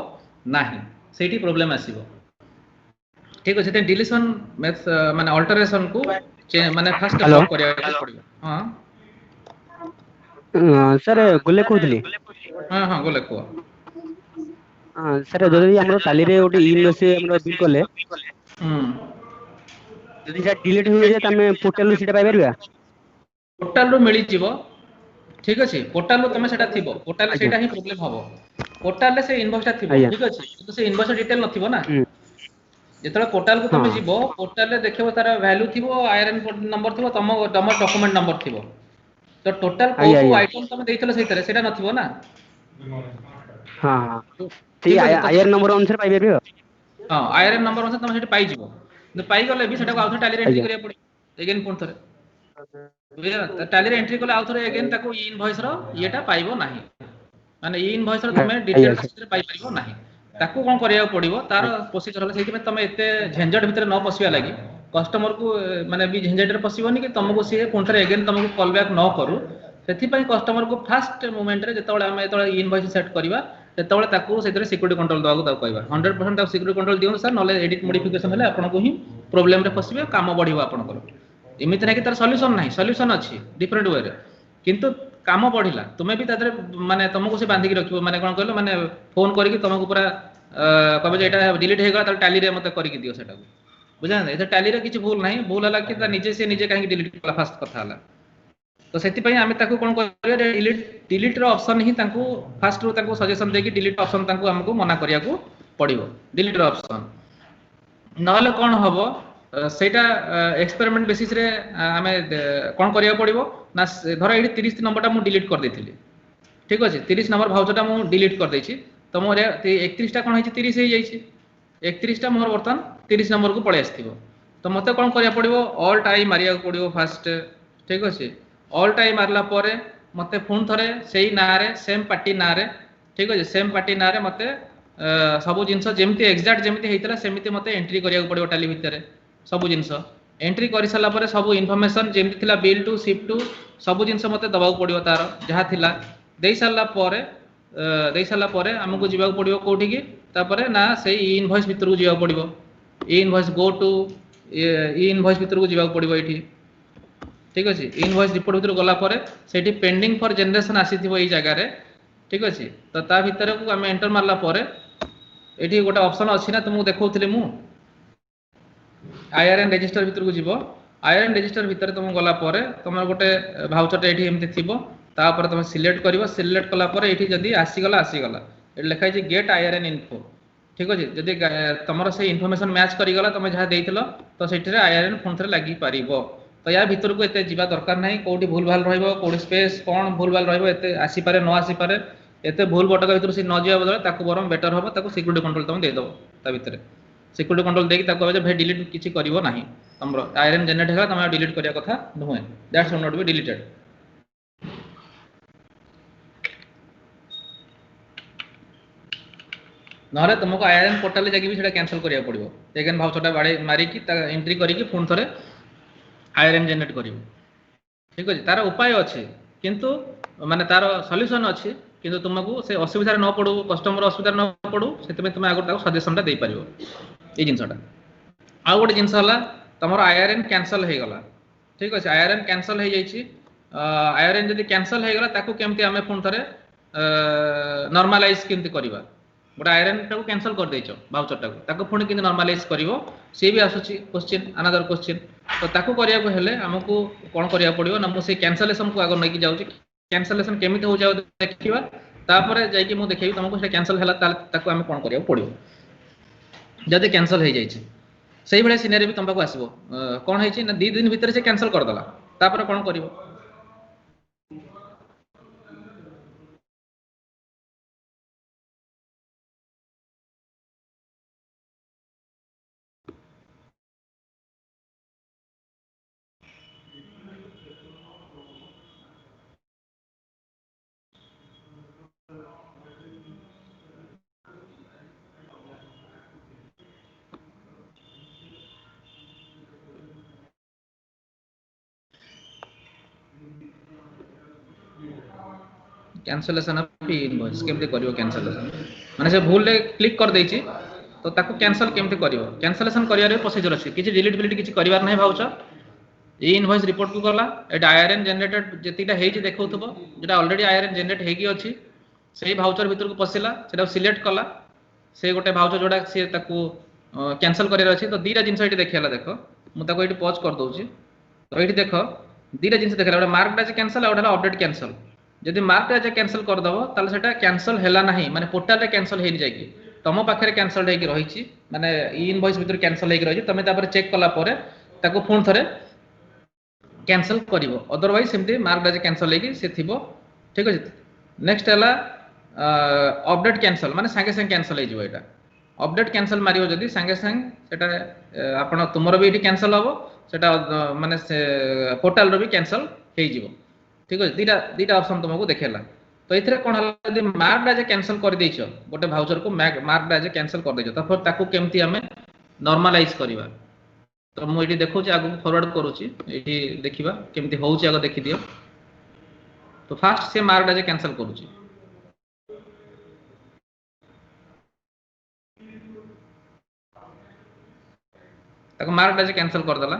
नाही सेठी प्रॉब्लम आसीबो ठीक अछि ते डिलीशन माने अल्टरेशन को माने फास्ट हेलो करिया पड़िबो हां सर गुले कहूली हां हां गोले को सर जदि हमरो टाली रे ओटी इनवॉइस हमरो बिल कले जदि से डिलीट हो जाय त हमें पोर्टल रो सीटा पाइ परबा पोर्टल रो मिली जीवो ठीक अछि पोर्टल रो तमे सेटा थिबो पोर्टल सेटा ही प्रॉब्लम हबो पोर्टल ले से इनवॉइस टा थिबो ठीक अछि तो से इनवॉइस डिटेल न थिबो ना जेतले पोर्टल को तमे जीवो पोर्टल ले देखिबो तार वैल्यू थिबो आईआरएन नंबर थिबो तम डॉक्यूमेंट नंबर थिबो तो टोटल को आइटम तमे देइतले सेतरे सेटा न थिबो ना हां हां ठीक आईआर नंबर अनुसार पाइ परबो हां आईआरएन नंबर अनुसार तमे सेटा पाइ जीवो न पाइ गले भी सेटा को आउथर टैली रे एंट्री करिया पड़ी अगेन पुन थरे बुझला टैली रे एंट्री कले आउथर अगेन ताको इनवॉइस रो येटा पाइबो नाही माने इनवॉइस रो तमे डिटेल्स पाइ परिबो नाही ताको कोन करिया पड़िबो तार प्रोसीजर हला सेति में तमे एते झंझट भीतर न पसिया लागि कस्टमर को माने भी झंझट रे पसिबोनी कि तुमको से पुन थरे अगेन तुमको कॉल बैक न करू सेति पई कस्टमर को फास्ट मोमेंट रे जेतबळे हम एतबळे इनवॉइस सेट करबा तेतबळे ताको सेतरे सिक्युरिटी कंट्रोल दवाको ताको कहबा 100% ताको सिक्युरिटी कंट्रोल दियो सर नले एडिट मॉडिफिकेशन हले आपन को ही प्रॉब्लम रे फसिबे काम बढ़िबो आपन को एमित नै कि तार सॉल्यूशन नाही सॉल्यूशन अछि डिफरेंट वे रे किंतु काम बढ़िला तुमे भी तादरे माने तुमको से बांधी के रखिबो माने कोन कहलो माने फोन करी कि तुमको पूरा कहबे जे एटा डिलीट हे गला त टैली रे मते करी कि दियो सेटा बुझा नै एटा टैली रे किछ भूल नाही भूल हला कि ता निजे से निजे काहे डिलीट कला फास्ट कथा हला तो सेति पई आमे ताको कोन करिया डिलीट रो ऑप्शन ही ताको फास्ट रो ताको सजेशन दे कि डिलीट ऑप्शन ताको हमको मना करिया को पड़िबो डिलीट रो ऑप्शन नहले कोन हबो सेटा एक्सपेरिमेंट बेसिस रे आमे कोन करिया पड़िबो ना धर एठी 30 नंबर टा मु डिलीट कर देथिली ठीक अछि 30 नंबर भाउचर टा मु डिलीट कर दैछि तो मोर 31 टा कोन होइछि 30 हे जाइछि 31 टा मोर वर्तन 30 नंबर को पळे आस्थिबो तो मते कोन करिया पड़िबो ऑल टाइम मारिया पड़िबो फास्ट ठीक अछि ऑल टाइम मारला परे मते फोन थरे सेही ना रे सेम पार्टी ना रे ठीक अछि सेम पार्टी ना रे मते सब जिंस जेमति एग्जैक्ट जेमति हेतला सेमति मते एंट्री करिया पड़िबो टाली भितरे सब जिंस एंट्री करि सला परे सब इन्फॉर्मेशन जेमति थिला बिल टू शिप टू सब जिंस मते दबाउ पड़िबो तार जहा थिला देई सला परे हमकु जिबाउ पड़िबो कोठी की तापरे ना सेही इनवॉइस भितर को जिबाउ पड़िबो इनवॉइस गो टू इनवॉइस भितर को जिबाउ पड़िबो एठी ठीक अछि इनवॉइस रिपोर्ट भितर गला परे सेठी पेंडिंग फॉर जनरेशन आसीथिबो एई जगह रे ठीक अछि तो ता भितर को हम एंटर मारला परे एठी गोटे ऑप्शन अछि ना तुमको देखौथिले मु आईआरएन रजिस्टर भितर को जीवो आईआरएन रजिस्टर भितर तुम गला परे तुम गोटे भाउचर एठी एमति थिबो ता पर तुम सिलेक्ट करिवो सिलेक्ट कला परे एठी जदी आसी गला एठी लिखा छै गेट आईआरएन इन्फो ठीक अछि जदी तमरो से इन्फॉर्मेशन मैच करि गला तुम जहा देइथिलो तो सेठी रे आईआरएन फोन थरे लागि पारिबो तो या भीतर को एते जीवा दरकार नाही कोठी भूल भाल रहइबो कोठी स्पेस कोन भूल भाल रहइबो एते आसी पारे न आसी पारे एते भूल बटका भीतर से न जिया बदले ताको बरम बेटर होबो ताको सिक्युरिटी कंट्रोल तुम दे दबो ता भीतर सिक्युरिटी कंट्रोल देकी ताको कहबे भे डिलीट किछि करिवो नाही हमरो आईआरएन जनरेट हेला तमे डिलीट करिया कथा नहुए दैट्स नॉट बी डिलीटेड नहले तुमको आईआरएन पोर्टल ले जाकी भी सेटा कैंसिल करिया पड़िबो अगेन भाउचरटा बाडे मारी की ता एंट्री करी की फोन थरे आईआरएन जनरेट करिवो ठीक अछि तार उपाय अछि किंतु माने तार सॉल्यूशन अछि किंतु तुमको से असुविधा न पड़ो कस्टमर असुविधा न पड़ो सेते में तुम आगो ताको सजेशनटा दे परिबो ए जिंसटा आ गोटे जिंस हला तमरो आईआरएन कैंसिल हे गला ठीक अछि आईआरएन कैंसिल हे जाइछि आईआरएन जदी कैंसिल हे गला ताको केमति हमें फोन थरे नॉर्मलाइज केमति करबा गोटे आईआरएन टाको कैंसिल कर दैछो भाउचर टाको ताको पुणी किंतु नॉर्मलाइज करिवो से भी आसुछि क्वेश्चन अनदर क्वेश्चन तो ताकू करिया को हेले हमकू कोन करिया पड़ियो ना मु से कैंसलेशन को आगो नै कि जाउची कैंसलेशन केमिति हो जाउ देखिबा तापरे जाई कि मु देखैबी तुमको से कैंसल हला ताकू हम कोन करिया पड़ियो जदि कैंसल हो जाइए से भाई सिनेरी भी तुम पाक आसो कौन है ना 2 दिन भितर से कैंसल करदेला तापर कौन कर कैंसलेशन ऑफ इनवॉइस केमते करियो कैंसलेशन माने से भूल ले क्लिक कर देछि तो ताको कैंसल केमते करियो कैंसलेशन करिया रे प्रोसीजर अछि किछि डिलीट बिलीट किछि करिवार नै भाउचा ए इनवॉइस रिपोर्ट को करला एटा आईआरएन जनरेटेड जेतिटा हेछि देखौथबो जेटा ऑलरेडी आईआरएन जनरेट हेगी अछि सेही भाउचर भीतर को पसिला सेटा सिलेक्ट कला से गोटे भाउचर जोडा से ताको कैंसल करियर अछि तो दीटा जिंस एठी देखेला देखो मु ताको एठी पॉज कर दोछि तो एठी देखो दीटा जिंस देखेला ओटा मार्क एज कैंसल और ओटा अपडेट कैंसल जदि मार्क एज कैंसल कर दबो ताले सेटा कैंसल हैला नाही माने पोर्टल रे कैंसल हेनि जायकी तमो पाखरे कैंसल हेकी रहिछि माने ई इनवॉइस भीतर कैंसल हेकी रहिछि तमे तापर चेक कला परे ताको फोन थरे कैंसल करिवो otherwise simply mark as cancel हेकी से थिबो ठीक अछि नेक्स्ट हला अपडेट कैंसल माने संगे संगे कैंसल हे जिवो एटा अपडेट कैंसल मारियो जदि संगे संगे सेटा आपण तुमरो भी एठी कैंसल होबो सेटा माने से पोर्टल रो भी कैंसल हे जिवो ठीक अछि दीटा ऑप्शन तुमको देखेला तो इथरे कोन हला यदि मार्क एज कैंसल कर दैछो गोटे भाउचर को मार्क एज कैंसल कर दैछो तफर ताकू केमती हमें नॉर्मलाइज करिवा तो मु एठी देखौची आगु फॉरवर्ड करूची एठी देखिबा केमती होउची आगु देखि दियो तो फास्ट से मार्क एज कैंसल करूची ताको मार्क एज कैंसल कर दला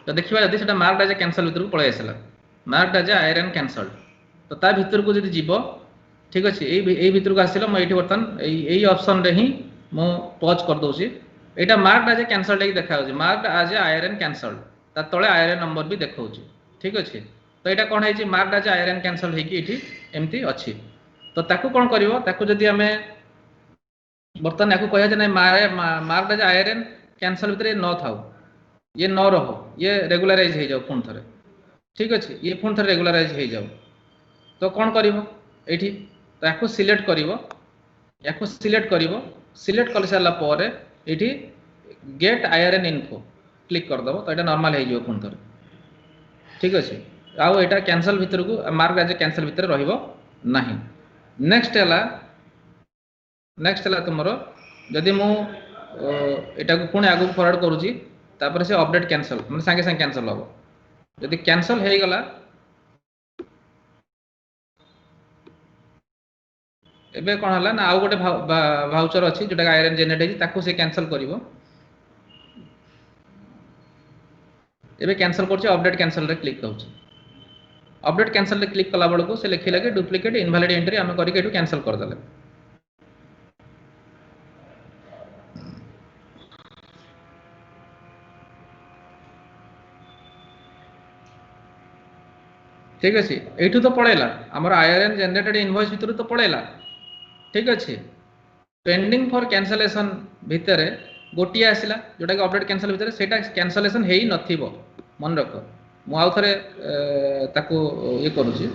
तो देखिबा यदि सेटा मार्क एज कैंसल भीतर को पळे आसला मार्क एज आईआरएन कैंसल तो ता भीतर को जदि जीवो ठीक अछि एई भीतर को आसिलो म एठी बर्तन एई ऑप्शन रे ही मु पॉज कर दोसी एटा मार्क एज कैंसल लेके देखा होची मार्क एज आईआरएन कैंसल ता तळे आईआरएन नंबर भी देखौची ठीक अछि तो एटा कोन है मार्क एज आईआरएन कैंसल हेकी एठी एम्ति अछि तो ताकू कोन करिवो ताकू जदि हमें बर्तन याकू कहया जे नै मार्क एज आईआरएन कैंसल भीतर न थाउ ये न रहो ये रेगुलराइज हो जाओ पुन थरे ठीक अछि ये पुन थरे रेगुलराइज हो जाओ तो कौन करिवो एठी तो याकू सिलेक्ट करिवो सिलेक्ट कर सारा पर एठी गेट आईआरएन इन्फो क्लिक कर दबो तो एटा नॉर्मल हो जाओ पुन थरे ठीक अछि आउ एटा कैंसल भीतर को मार्क एज कैंसल भीतर रहिबो नाही नेक्स्ट हला तुमरो जदि मु एटा को पुणी आगु फॉरवर्ड करूची तापर से अपडेट कैंसल माने संगे संगे कैंसल हो यदि कैंसल हे गला एबे कोन हला ना आउ गोटे भाउचर अछि जेटा आईआरएन जनरेट हेछि ताकू से कैंसल करिवो एबे कैंसल करछि अपडेट कैंसल रे क्लिक करछि अपडेट कैंसल रे क्लिक कला बळको से लिखि लागे डुप्लीकेट इनवैलिड एंट्री हम करि के एटू कैंसल कर दले ठीक अछि एठू तो पळेला हमर आईआरएन जनरेटेड इनवॉइस भीतर तो पळेला ठीक अछि पेंडिंग फॉर कैंसलेशन भीतर गोटिया आसिला जोटा कि अपडेट कैंसल भीतर सेटा कैंसलेशन हेई नथिबो मन रख मु आउ थरे ताको ये करूची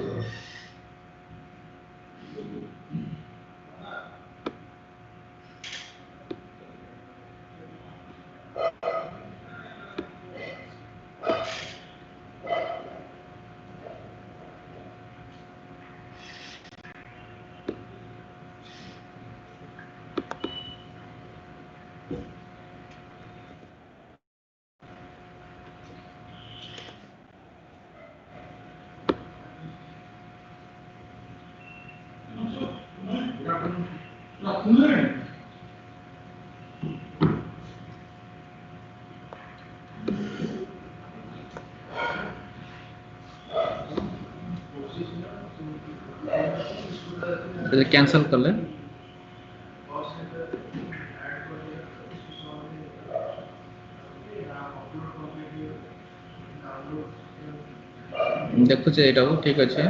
कैंसल कर ले देखुचे एटा ठीक अछि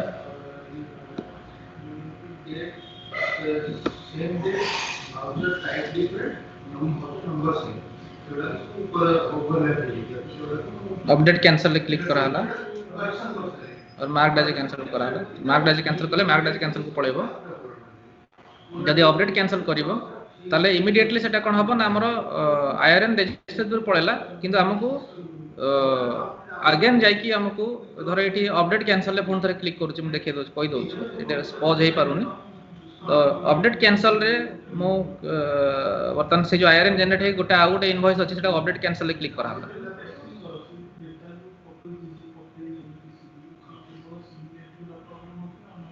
अपडेट कैंसिल रे क्लिक करा हला और मार्क डाज कैंसिल करा हला मार्क डाज कैंसिल कले मार्क डाज कैंसिल को पळेबो जदि अपडेट कैंसिल करिवो ताले इमीडिएटली सेटा कोन हबो ना हमरो आईआरएन रजिस्टर दूर पळेला किंतु हमकु अगेन जाई कि हमकु धर एठी अपडेट कैंसिल ले फोन थरे क्लिक करूची हम देखै दो कहि दउ एटा पॉज हे पारुनी तो अपडेट कैंसिल रे मो वर्तमान से जो आईआरएन जनरेट है गोटे आ गोटे इनवॉइस अछि सेटा अपडेट कैंसिल रे क्लिक करा हला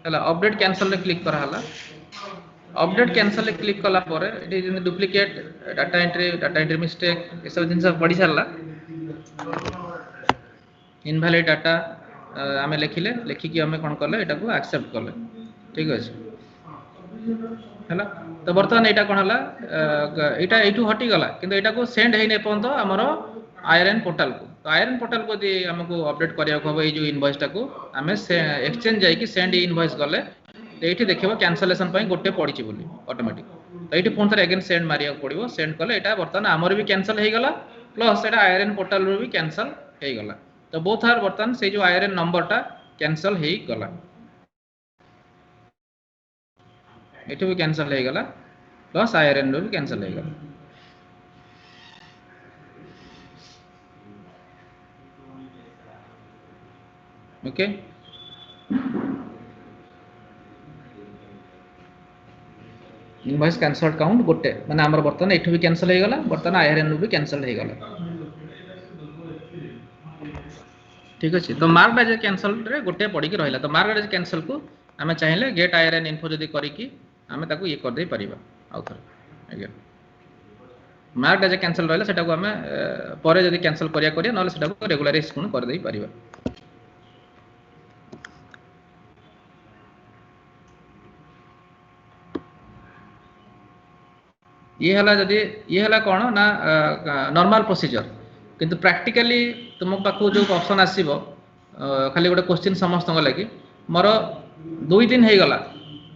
हला अपडेट कैंसिल रे क्लिक करा हला अपडेट कैंसिल रे क्लिक कला परे एटी जे डुप्लीकेट डाटा एंट्री मिस्टेक ए सब जिंस पड़ी सरला इनवैलिड डाटा आमे लिखिले लिखि कि हमें कोन करले एटा को एक्सेप्ट करले ठीक अछि हला तो वर्तमान एटा कोन हला एटा एटू हटी गला किंतु एटा को सेंड हे नै पन तो हमरो आईआरएन पोर्टल को तो आईआरएन पोर्टल को दि हमको अपडेट करिया को ए जो इनवॉइस टा को हमें एक्सचेंज जाई कि सेंड इनवॉइस गले तो एठी देखिबो कैंसलेशन पई गोटे पडिची बोली ऑटोमेटिक तो एठी फोन थरे अगेन सेंड मारिया पड़िबो सेंड कले एटा वर्तमान हमर भी कैंसिल हे गला प्लस एटा आईआरएन पोर्टल रो भी कैंसिल हे गला तो बोथ आर वर्तमान से जो आईआरएन नंबर टा कैंसिल हे गला एठी भी कैंसिल हे गला प्लस आईआरएन रो भी कैंसिल हे गला ओके इनवॉइस कैंसल काउंट गोटे माने हमर बर्तन एठु भी कैंसिल हे गला बर्तन आईआरएन नु भी कैंसिल हे गला ठीक अछि तो मार्क डाज कैंसिल रे गोटे पड़ी के रहला तो मार्क डाज कैंसिल को हमें चाहिले गेट आईआरएन इन्फो जदी करी कि हमें ताको ये कर दे परिबा आउ थर अगेन मार्क डाज कैंसिल रहला सेटा को हमें परे जदी कैंसिल करिया करिया नले सेटा को रेगुलराइज कोन कर देई परिबा ये हला कोन ना नॉर्मल प्रोसीजर किंतु प्रैक्टिकली तुम पाखु जो ऑप्शन आसीबो खाली गोटे क्वेश्चन समस्त लागि मोर 2 दिन हे गला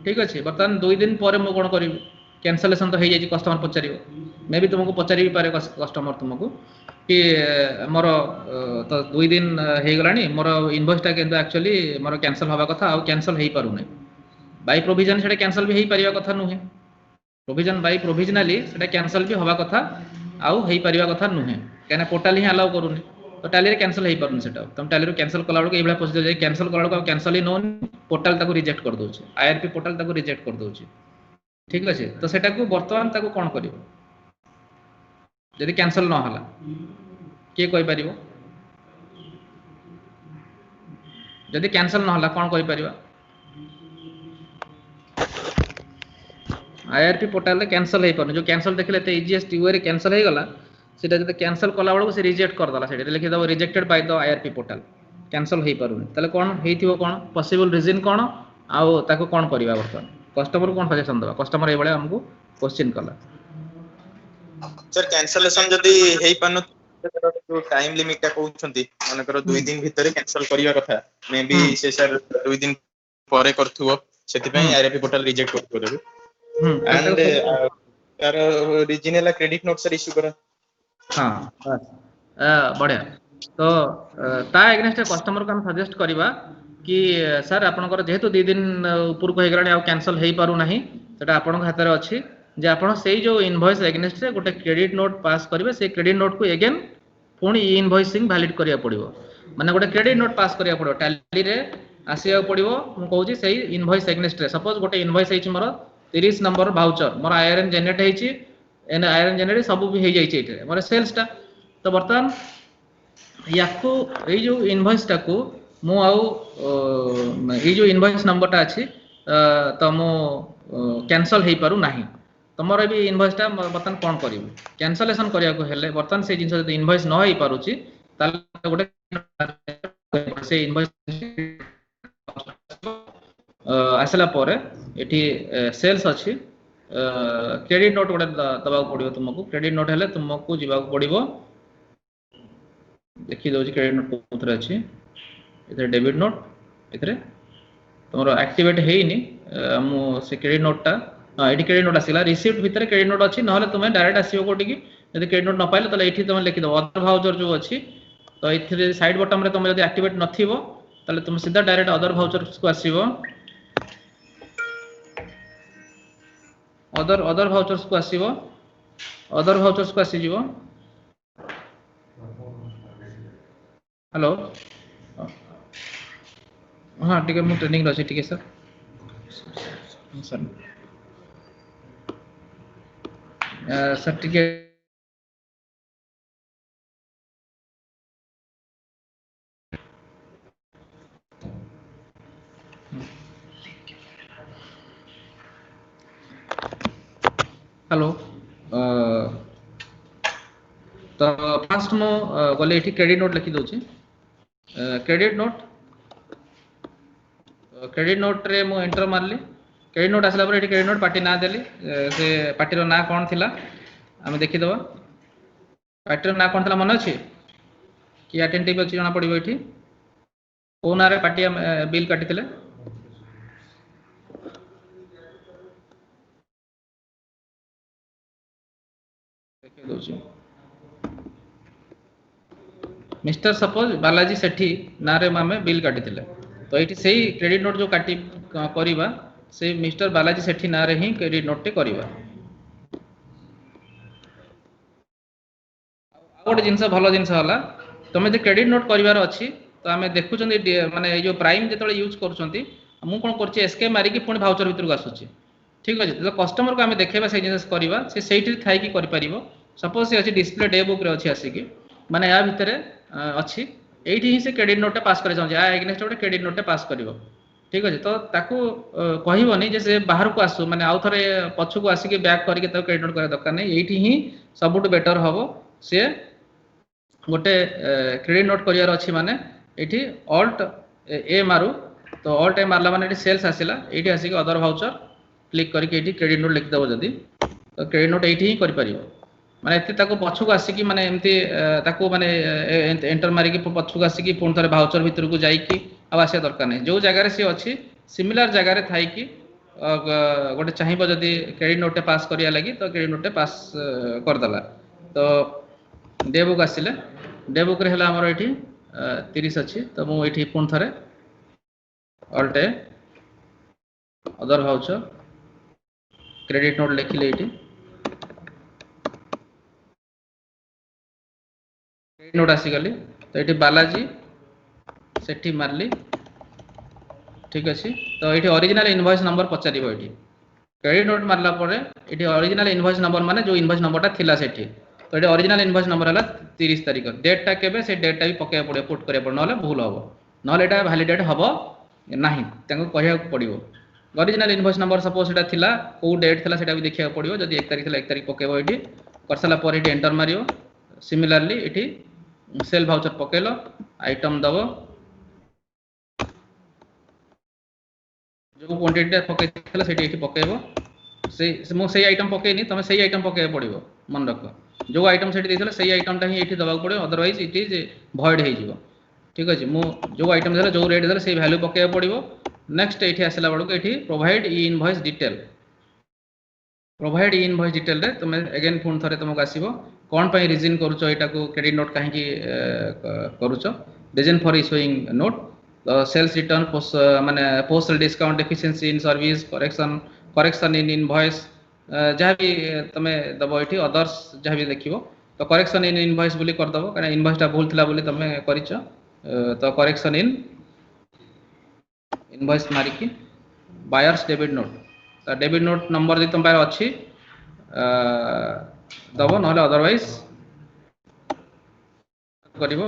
ठीक अछि बर्तमान 2 दिन परे मो कोन करिवि कैंसलेशन तो हे जाई कस्टमर पचारिबो मे भी तुमको पचारि भी पारे कस्टमर तुमको कि मोर तो 2 दिन हे गलानी मोर इनवॉइस टा किंतु एक्चुअली मोर कैंसिल होबा कथा आ कैंसिल हे पारु नै बाय प्रोविजन सेटा कैंसिल भी हे परिया कथा नुहे प्रोविजन बाय प्रोविजनली सेटा कैंसिल भी होबा कथा आउ हे परिया कथा नुहे केना पोर्टल ही अलाउ करूनी तो टैली रे कैंसिल हे पारुनी सेटा तुम टैली रे कैंसिल कला बडको एबला प्रोसीजर जे कैंसिल कला बडको कैंसिल ही नोन पोर्टल ताको रिजेक्ट कर दोछ आईआरपी पोर्टल ताको रिजेक्ट कर दोछ ठीक अछि तो सेटा को वर्तमान ताको कोन करिवो यदि कैंसिल न होला के कोइ परिवो यदि कैंसिल न होला कोन कोइ परिबा आईआरपी पोर्टल रे कैंसिल हे परन जो कैंसिल देखले ते इजीएस्ट वे रे कैंसिल हे गला सेटा जते कैंसिल कला बडको से रिजेक्ट कर दला सेटा लिखि दबो rejected by the IRP portal cancel हे पारुनी तले कोन हेथिबो कोन पॉसिबल रीजन कोन आ ताको कोन करबा वर्तमान कस्टमर कोन सजेशन दबा कस्टमर ए बळे हमको क्वेश्चन कला सर कैंसलेशन जदी हेई पानो जो टाइम लिमिट का कहउछंती माने करो 2 दिन भीतर कैंसिल करिया कथा मे बी से सर 2 दिन परे करथुओ सेति पई आईआरपी पोर्टल रिजेक्ट करथुओ देबे एंड तार original credit note sir issue करा हां बढ़िया तो ता एग्नेस्ट कस्टमर को हम सजेस्ट करबा कि सर आपनकर जेहेतु 2 दिन ऊपर को हे गलानी आ कैंसिल हे पारु नाही सेटा आपन हाथ रे अछि जे आपण सेई जो इनवॉइस एग्नेस्ट रे गोटे क्रेडिट नोट पास करिवे से क्रेडिट नोट को अगेन पुणी इनवॉइसिंग वैलिड करिया पड़िबो माने गोटे क्रेडिट नोट पास करिया पड़िबो टैली रे आसीया पड़िबो मु कहूची सेई इनवॉइस एग्नेस्ट रे सपोज गोटे इनवॉइस हेछि मोर 30 नंबर वाउचर मोर आईआरएन जनरेट हेछि एन आईआरएन जनरेट सब भी हे जाई छै एटे मोर सेल्स टा तो वर्तमान याको ए जो इनवॉइस टा को मु आउ ए जो इनवॉइस नंबर टा अछि तो मु कैंसिल हे पारु नाही तमर भी इनवॉइस टा बर्तन कोन करिवो कैंसलेशन करिया को हेले बर्तन से जिंस जदी इनवॉइस न हे पारुची ताल गोटे से इनवॉइस आसला परे एठी सेल्स अछि क्रेडिट नोट गोटे दबा पड़िबो तुमको क्रेडिट नोट हेले तुमको जीवा पड़िबो देखि दउची क्रेडिट नोट कोथरे अछि इधर डेबिट नोट इधर तुमरो एक्टिवेट हेइनी मु से क्रेडिट नोट टा एठी क्रेडिट नोट आसिला रिसीप्ट भितर क्रेडिट नोट अछि नहले तुमे डायरेक्ट आसीबो कोठी कि यदि क्रेडिट नोट न पाइले तले एठी तुमे लिखि दो अदर वाउचर जो अछि तो इथिरे साइड बटन रे तुमे यदि एक्टिवेट नथिबो तले तुम सीधा डायरेक्ट अदर वाउचर्स को आसीबो अदर वाउचर्स को आसीबो अदर वाउचर्स को आसी जीवो हेलो हाँ ठीक है मु ट्रेनिंग रे अछि ठीक है सर सर ठीक है हेलो तो फास्ट मो गले एठी क्रेडिट नोट लिखि दउची क्रेडिट नोट रे मु एंटर मारली क्रेडिट नोट आसला पर एठी क्रेडिट नोट पार्टी ना देली से पार्टी रो ना कोन थिला हमें देखि दबा पार्टी रो ना कोन थिला मन अछि कि अटेंटिव अछि जणा पडिबो एठी को ना रे पार्टी बिल काटिथिले देखि दउची मिस्टर सपोज बालाजी सेठी ना रे मामे बिल काटिथिले तो एठी सेही क्रेडिट नोट जो काटी करिबा से मिस्टर बालाजी सेठी ना रे ही क्रेडिट नोट टे करिबा गोटे जिनस भल जिनस होला तुम जो क्रेडिट नोट करिवार अछि तो आमे देखुचंदी माने ए जो प्राइम जेतले यूज करूचंती मु कोन करछि एस्केप मारी कि पुणी भाउचर भितर को आसुछि ठीक अछि तो कस्टमर को आमे देखेबा से जिनस करिबा से सेठी थाई कि करि परिबो सपोज से अछि डिस्प्ले डे बुक रे अछि आसी कि माने या भितरे अछि एठी ही से क्रेडिट नोट पास करे जाउ आ एग्नेस्ट गोटे क्रेडिट नोट पास करिवो ठीक अछि तो ताकू कहिबोनी जे से बाहर को आसु माने आउ थरे पछु को आसी कि बैक करि के तो क्रेडिट नोट करे दरकार नै एठी ही सबुट बेटर हबो से गोटे क्रेडिट नोट करियार अछि माने एठी ऑल्ट ए मारू तो ऑल्ट ए मारला माने एठी सेल्स आसिला एठी आसी के अदर वाउचर क्लिक करके एठी क्रेडिट नोट लिख दबो जदी तो क्रेडिट नोट एठी ही करि परिबो माने एते ताको पछु को आसी कि माने एमती ताको माने एंटर मारी कि पछु को आसी कि पुन थरे वाउचर भीतर को जाई कि आवासे दरकार नै जो जगह रे से अछि सिमिलर जगह रे थाई कि गोटे चाहिबो जदी क्रेडिट नोट पास करिया लागि तो क्रेडिट नोट पास कर दला तो डे बुक आसिले डे बुक रे हला हमर एठी 30 अछि तो मु एठी पुन थरे ऑल्ट ए अदर वाउचर क्रेडिट नोट लिखिले एठी क्रेडिट नोट आसी गली तो एठी बालाजी सेठी मारली ठीक अछि तो एठी ओरिजिनल इनवॉइस नंबर पचारिबो एठी क्रेडिट नोट मारला परे एठी ओरिजिनल इनवॉइस नंबर माने जो इनवॉइस नंबर ता थिला सेठी तो एठी ओरिजिनल इनवॉइस नंबर हला 30 तारिख डेट टा केबे से डेट टा भी पके पड़े पुट करे पड़ नले भूल हबो नले एटा वैलिडेट हबो नाही तांको कहिया पड़िबो ओरिजिनल इनवॉइस नंबर सपोज एटा थिला को डेट थिला सेटा भी देखिया पड़िबो जदी 1 तारिख थिला 1 तारिख पकेबो एठी करसला पर एठी एंटर मारियो सिमिलरली एठी सेल वाउचर पकेलो आइटम दबो जो क्वांटिटी पके थिला सेठी एठी पकेबो से आइटम पकेनी तमे सही आइटम पके पड़िबो मन रख जो आइटम सेठी देथिला सही आइटम ता ही एठी दबा पड़िबो अदरवाइज इट इज भॉइड हे जिवो ठीक अछि मु जो आइटम देला जो रेट देला से वैल्यू पके पड़िबो नेक्स्ट एठी आसला बडको एठी प्रोवाइड ई इनवॉइस डिटेल रे तुम अगेन फोन थरे तुमको आसीबो कोन पई रीजन करूचो एटा को क्रेडिट नोट काहे की करूचो reason for issuing note sales return माने postal discount efficiency in service correction in invoice जहाँ भी तमे दबो एठी अदर्स जहाँ भी देखिबो तो करेक्शन इन इनवॉइस बोली कर दबो काना इनवॉइस टा भूल थिला बोली तमे करिचो तो करेक्शन इन इनवॉइस मारी की बायर्स डेबिट नोट तो डेबिट नोट नंबर जे तुम पार अछि दबो नहले अदरवाइज करिवो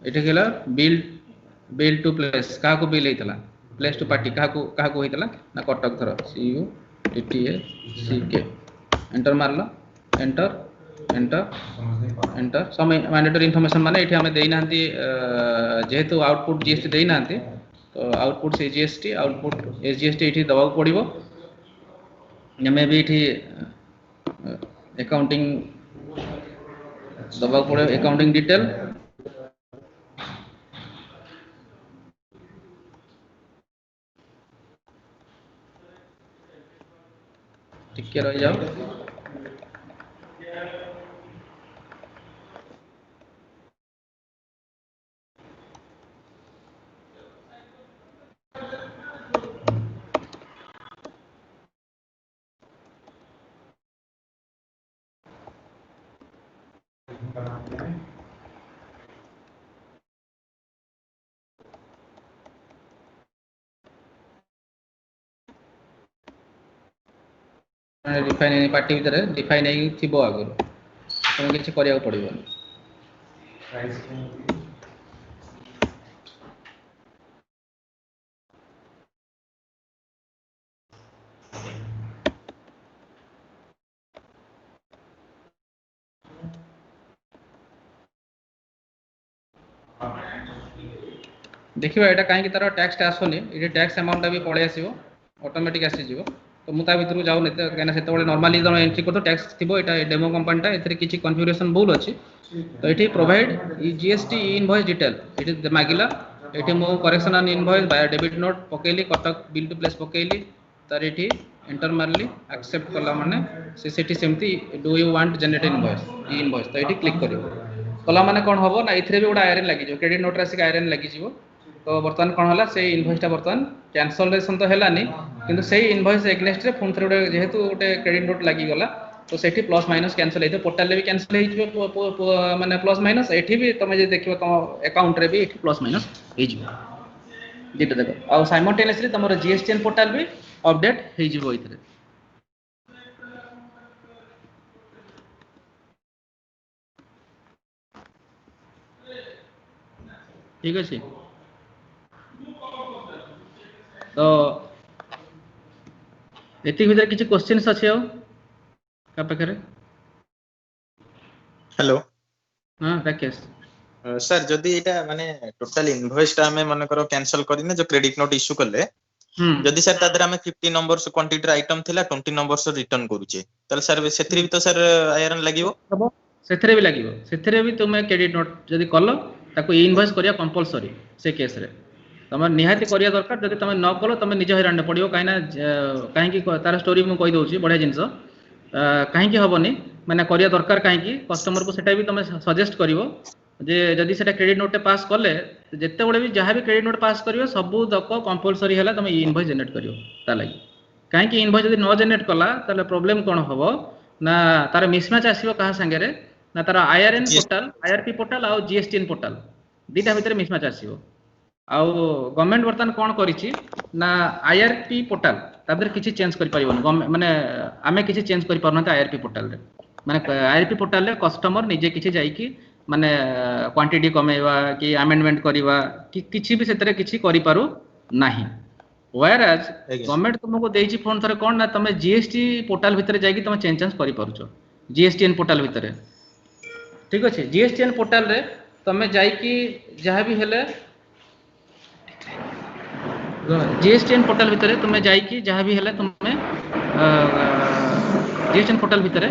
एठी गेला बिल टू प्लेस का को बिल हेतला प्लेस टू पार्टी का को हेतला ना कटक धर सीयू टीटीए सीके एंटर मारला एंटर सम मैंडेटरी इंफॉर्मेशन माने एठी हमें देई नांती जेहेतु आउटपुट जीएसटी देई नांती तो आउटपुट से जीएसटी आउटपुट एसजीएसटी एठी दबाव पड़िबो हमें भी एठी अकाउंटिंग दबाव पड़े अकाउंटिंग डिटेल ଟିକେ ରହିଯାଅ। डिफाइन पार्टी भितर डिफाइन ହେଇକି ଥିବ ଆଗରୁ ତମେ କିଛି କରିବାକୁ ପଡିବନି। देखिए एटा कहीं तार टैक्स आसुनी ये टैक्स अमाउंट भी पड़े आसो ऑटोमेटिक आसीଯିव तो मुझे भितर जाऊनी कहीं से नॉर्मली तुम एंट्री कर टैक्स थी ये डेमो कंपनीटा ये किसी कन्फिगरेशन भूल अच्छी तो ये प्रोवाइड जीएसटी इनवॉइस डिटेल ये मागिला ये मो correction on invoice by debit note पकेली कटक बिल टू प्लेस पकेली तार ये एंटर मारली एक्सेप्ट कला माने से सेमती do you want generate invoice तो ये क्लिक कर कला माने कौन हम ना ये भी गोटे आयरन लगी क्रेडिट नोट आसिक आयरन लगी तो बर्तमान कौन है से इनवॉइसटा बर्तमान कैंसलेशन तो है किंतु से इनवॉइस एग्नेस्ट रे पुन थे गोटे जेहेतु गोटे क्रेडिट नोट लगिगला तो सेठी प्लस माइनस कैंसल होइतो पोर्टल भी कैंसल हो माने प्लस माइनस एठी भी तुम जे देखिबो तुम अकाउंट रे भी एठी प्लस माइनस हो जिवो जेटा देखो आ साइमल्टेनियसली तमरो जीएसटीएन पोर्टल भी अपडेट हो जिवो इतरे ठीक अछि तो एति भितर किछि क्वेश्चंस अछि आ का पाखरे हेलो हां राकेश सर जदि एटा माने टोटल इनवॉइस टा हमें मन करो कैंसिल करिने जो क्रेडिट नोट इश्यू करले जदि सर तादर हमें 50 नंबर्स क्वांटिटी आइटम थिला 20 नंबर्स रिटर्न करूचे तले सर सेथरि भी तो सर आयरन लागिवो सेथरे भी लागिवो सेथरे भी तुम क्रेडिट नोट जदि कलो ताको इनवॉइस करिया कंपलसरी से केस रे तुम निहाती करिया दरकार जदि तुम न कलो तुम निज हैरान पड़ियो कहीं तार स्टोरी मु कहि दउची बढ़िया जिंस कहीं हेनी माने करिया दरकार कहीं कस्टमर को सेटा भी तुम सजेस्ट करिवो जे जदि सेटा क्रेडिट नोट पास कले जेते बड़े भी जहाँ भी क्रेडिट नोट पास करियो सबु तक कंपलसरी हैला तुम इनवॉइस जनरेट करियो ता लागि कहीं इनवॉइस जदि न जनरेट कला ताले प्रॉब्लम कोन हबो ना तार मिसमैच आसीबो कहा संगे रे ना तार आईआरएन पोर्टल आईआरपी पोर्टल आ जीएसटीएन पोर्टल दीटा भितर मिसमैच आसीबो आउ गवर्नमेंट बर्तमान कौन करिछि ना आईआरपी पोर्टल तादर किछि चेंज करि परिबोन माने आमे किछि चेंज करि परनते आईआरपी पोर्टल रे माने आईआरपी पोर्टल रे कस्टमर निजे किछि जाई कि माने क्वांटिटी कमेवा कि अमेंडमेंट करिवा कि किछि भी सेतरे किछि करि पारु नाही वेयर एज गवर्नमेंट तुमको देछि फोन थरे कोन ना तमे जीएसटी पोर्टल भितर जाई कि तमे चेंज करि पारुछो जीएसटीएन पोर्टल भितर ठीक अछि जीएसटीएन पोर्टल रे तमे जाई कि जहाँ भी हेले जीएसटीएन पोर्टल भितर तुम्हें जाइए जहाँ भी है तुम्हें जीएसटीएन पोर्टल भितर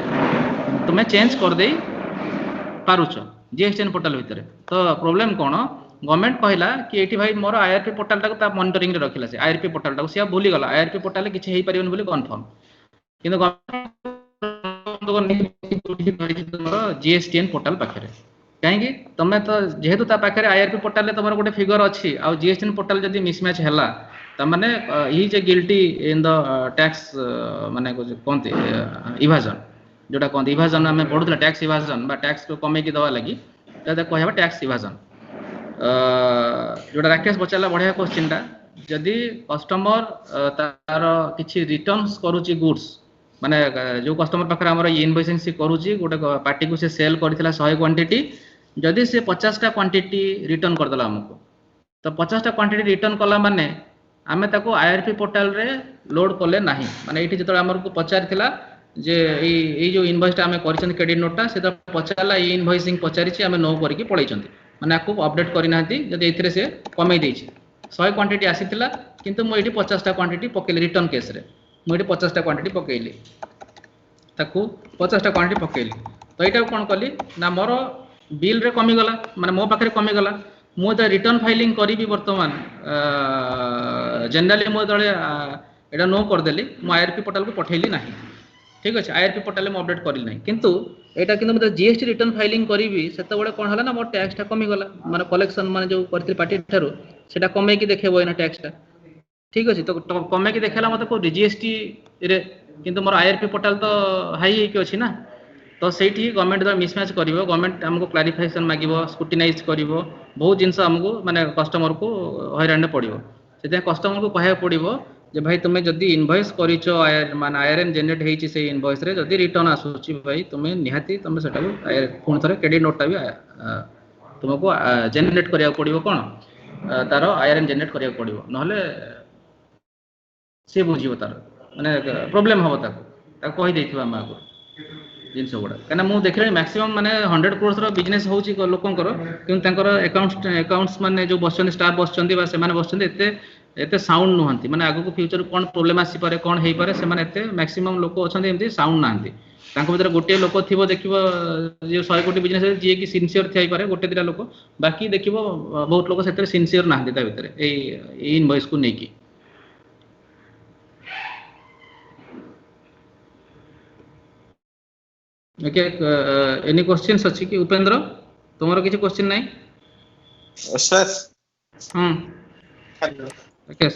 तुम्हें चेंज कर दे पारुछ जीएसटीएन पोर्टल भितर तो प्रॉब्लम कौन गवर्नमेंट कहला कि एटी भाई मोर आईआरपी पोर्टल ता मॉनिटरिंग रे रखिला से आईआरपी पोर्टल ता से भूली गला आईआरपी पोर्टल किछि हेई परिबन बोली कन्फर्म किंतु गवर्नमेंट जीएसटीएन पोर्टल पाखरे कहीं तुम तो जेहेतु ता पाखे आईआरपी पोर्टल तुम गोटे फिगर अच्छी आउ जीएसटीएन पोर्टल जदि मिसमैच है तमाने ही जे गिल्टी इन द टैक्स माने कहते इवाजन जोटा कहते इवाजन आम पढ़ुला टैक्स इवाजन बा टैक्स को कमेकी दवा लगी कह टैक्स इवाजन जोटा राकेश पचारा बढ़िया क्वेश्चन टा जदि कस्टमर तार किछि रिटर्न्स करूची गुड्स माने जो कस्टमर पाखे आमर इनवॉइसिंग से करूची गोटे पार्टी को से सेल करथिला 100 क्वांटिटी जदि से 50 टा क्वांटिटी रिटर्न करदेला हमको तो 50 टा क्वांटिटी रिटर्न कला माने आमे ताको आईआरपी पोर्टल रे लोड कले नाही माने एठी जतले हमर को पचारथिला जे ए जो इनवॉइस टा आमे करिसन क्रेडिट नोट टा से तो पचारला ई इनवॉइसिंग पचारिछि आमे नो करके पळैछंती माने आको अपडेट करि नाहंती जदि एथिरे से कमै देछि 100 क्वांटिटी आसीथिला किंतु मो एठी 50 टा क्वांटिटी पकेली रिटर्न केस रे मो एठी 50 टा क्वांटिटी पकेली ताको 50 टा क्वांटिटी पकेली तो एटा कोन कली ना मोर बिल रे कमी गला माने मो पाखरे कमी गला मो त रिटर्न फाइलिंग करी भी वर्तमान जनरली मो तळे एटा नो कर देली मो आईआरपी पोर्टल को पठेली नाही ठीक अच्छे आईआरपी पोर्टाल में अपडेट करी नहीं किंतु एटा किंतु मतलब जीएसटी रिटर्न फाइलिंग करी सेते बेले कोन हला ना मोर टैक्स टा कमी गला माने कलेक्शन माने जो करथि पार्टी थारो सेटा कमे की देखेबो एना टैक्स टा ठीक अच्छे तो कमे की देखेला मते को जीएसटी रे किंतु मोर आईआरपी पोर्टाल तो हाई कि अछि ना तो सेठी गवर्नमेंट द्वारा मिसमैच करिवो गवर्नमेंट हमको क्लारिफिकेशन मागिवो स्क्रूटिनाइज करिवो बहुत जिंस हमको माने कस्टमर को हैरान पड़िवो सेते कस्टमर को कहया पड़िवो जे भाई तुमे जदी इनवॉइस करिचो माने आईआरएन जनरेट हेची से इनवॉइस रे जदी रिटर्न आसुची भाई तुमे निहाती तुमे सेटा पुन थरे क्रेडिट नोट भी तुमको जनरेट करिया पड़िवो कोन तारो आईआरएन जनरेट करिया पड़िवो नहले से बुझिवो तार माने प्रॉब्लम हो ताको कहि देथिबा हम आगु जिनस गुड़ा कहीं मुझे देखिए मैक्सिमम माने 100 crores बिजनेस होची लोकंकर किंतु तांकर अकाउंट्स माने जो बसचंदी स्टाफ बसचंदी बा सेमाने बसचंदी एते साउंड नुहंती माने आगु को फ्यूचर कोन प्रॉब्लम आसी पारे कोन हेई पारे सेमाने एते मैक्सिमम लोक अछंती एमती साउंड नाहंती तांको भीतर गोटे लोक थिबो देखिबो जे 100 कोटी बिजनेस जे कि सिंसियर थाई पारे गोटे दिरा लोक बाकी देखिबो बहुत लोक सेते सिंसियर नाहंती ता भीतर ए इनवॉइस को नेकी ओके एनी क्वेश्चंस अछि कि उपेंद्र तुम्हारा किसी क्वेश्चन नहीं सर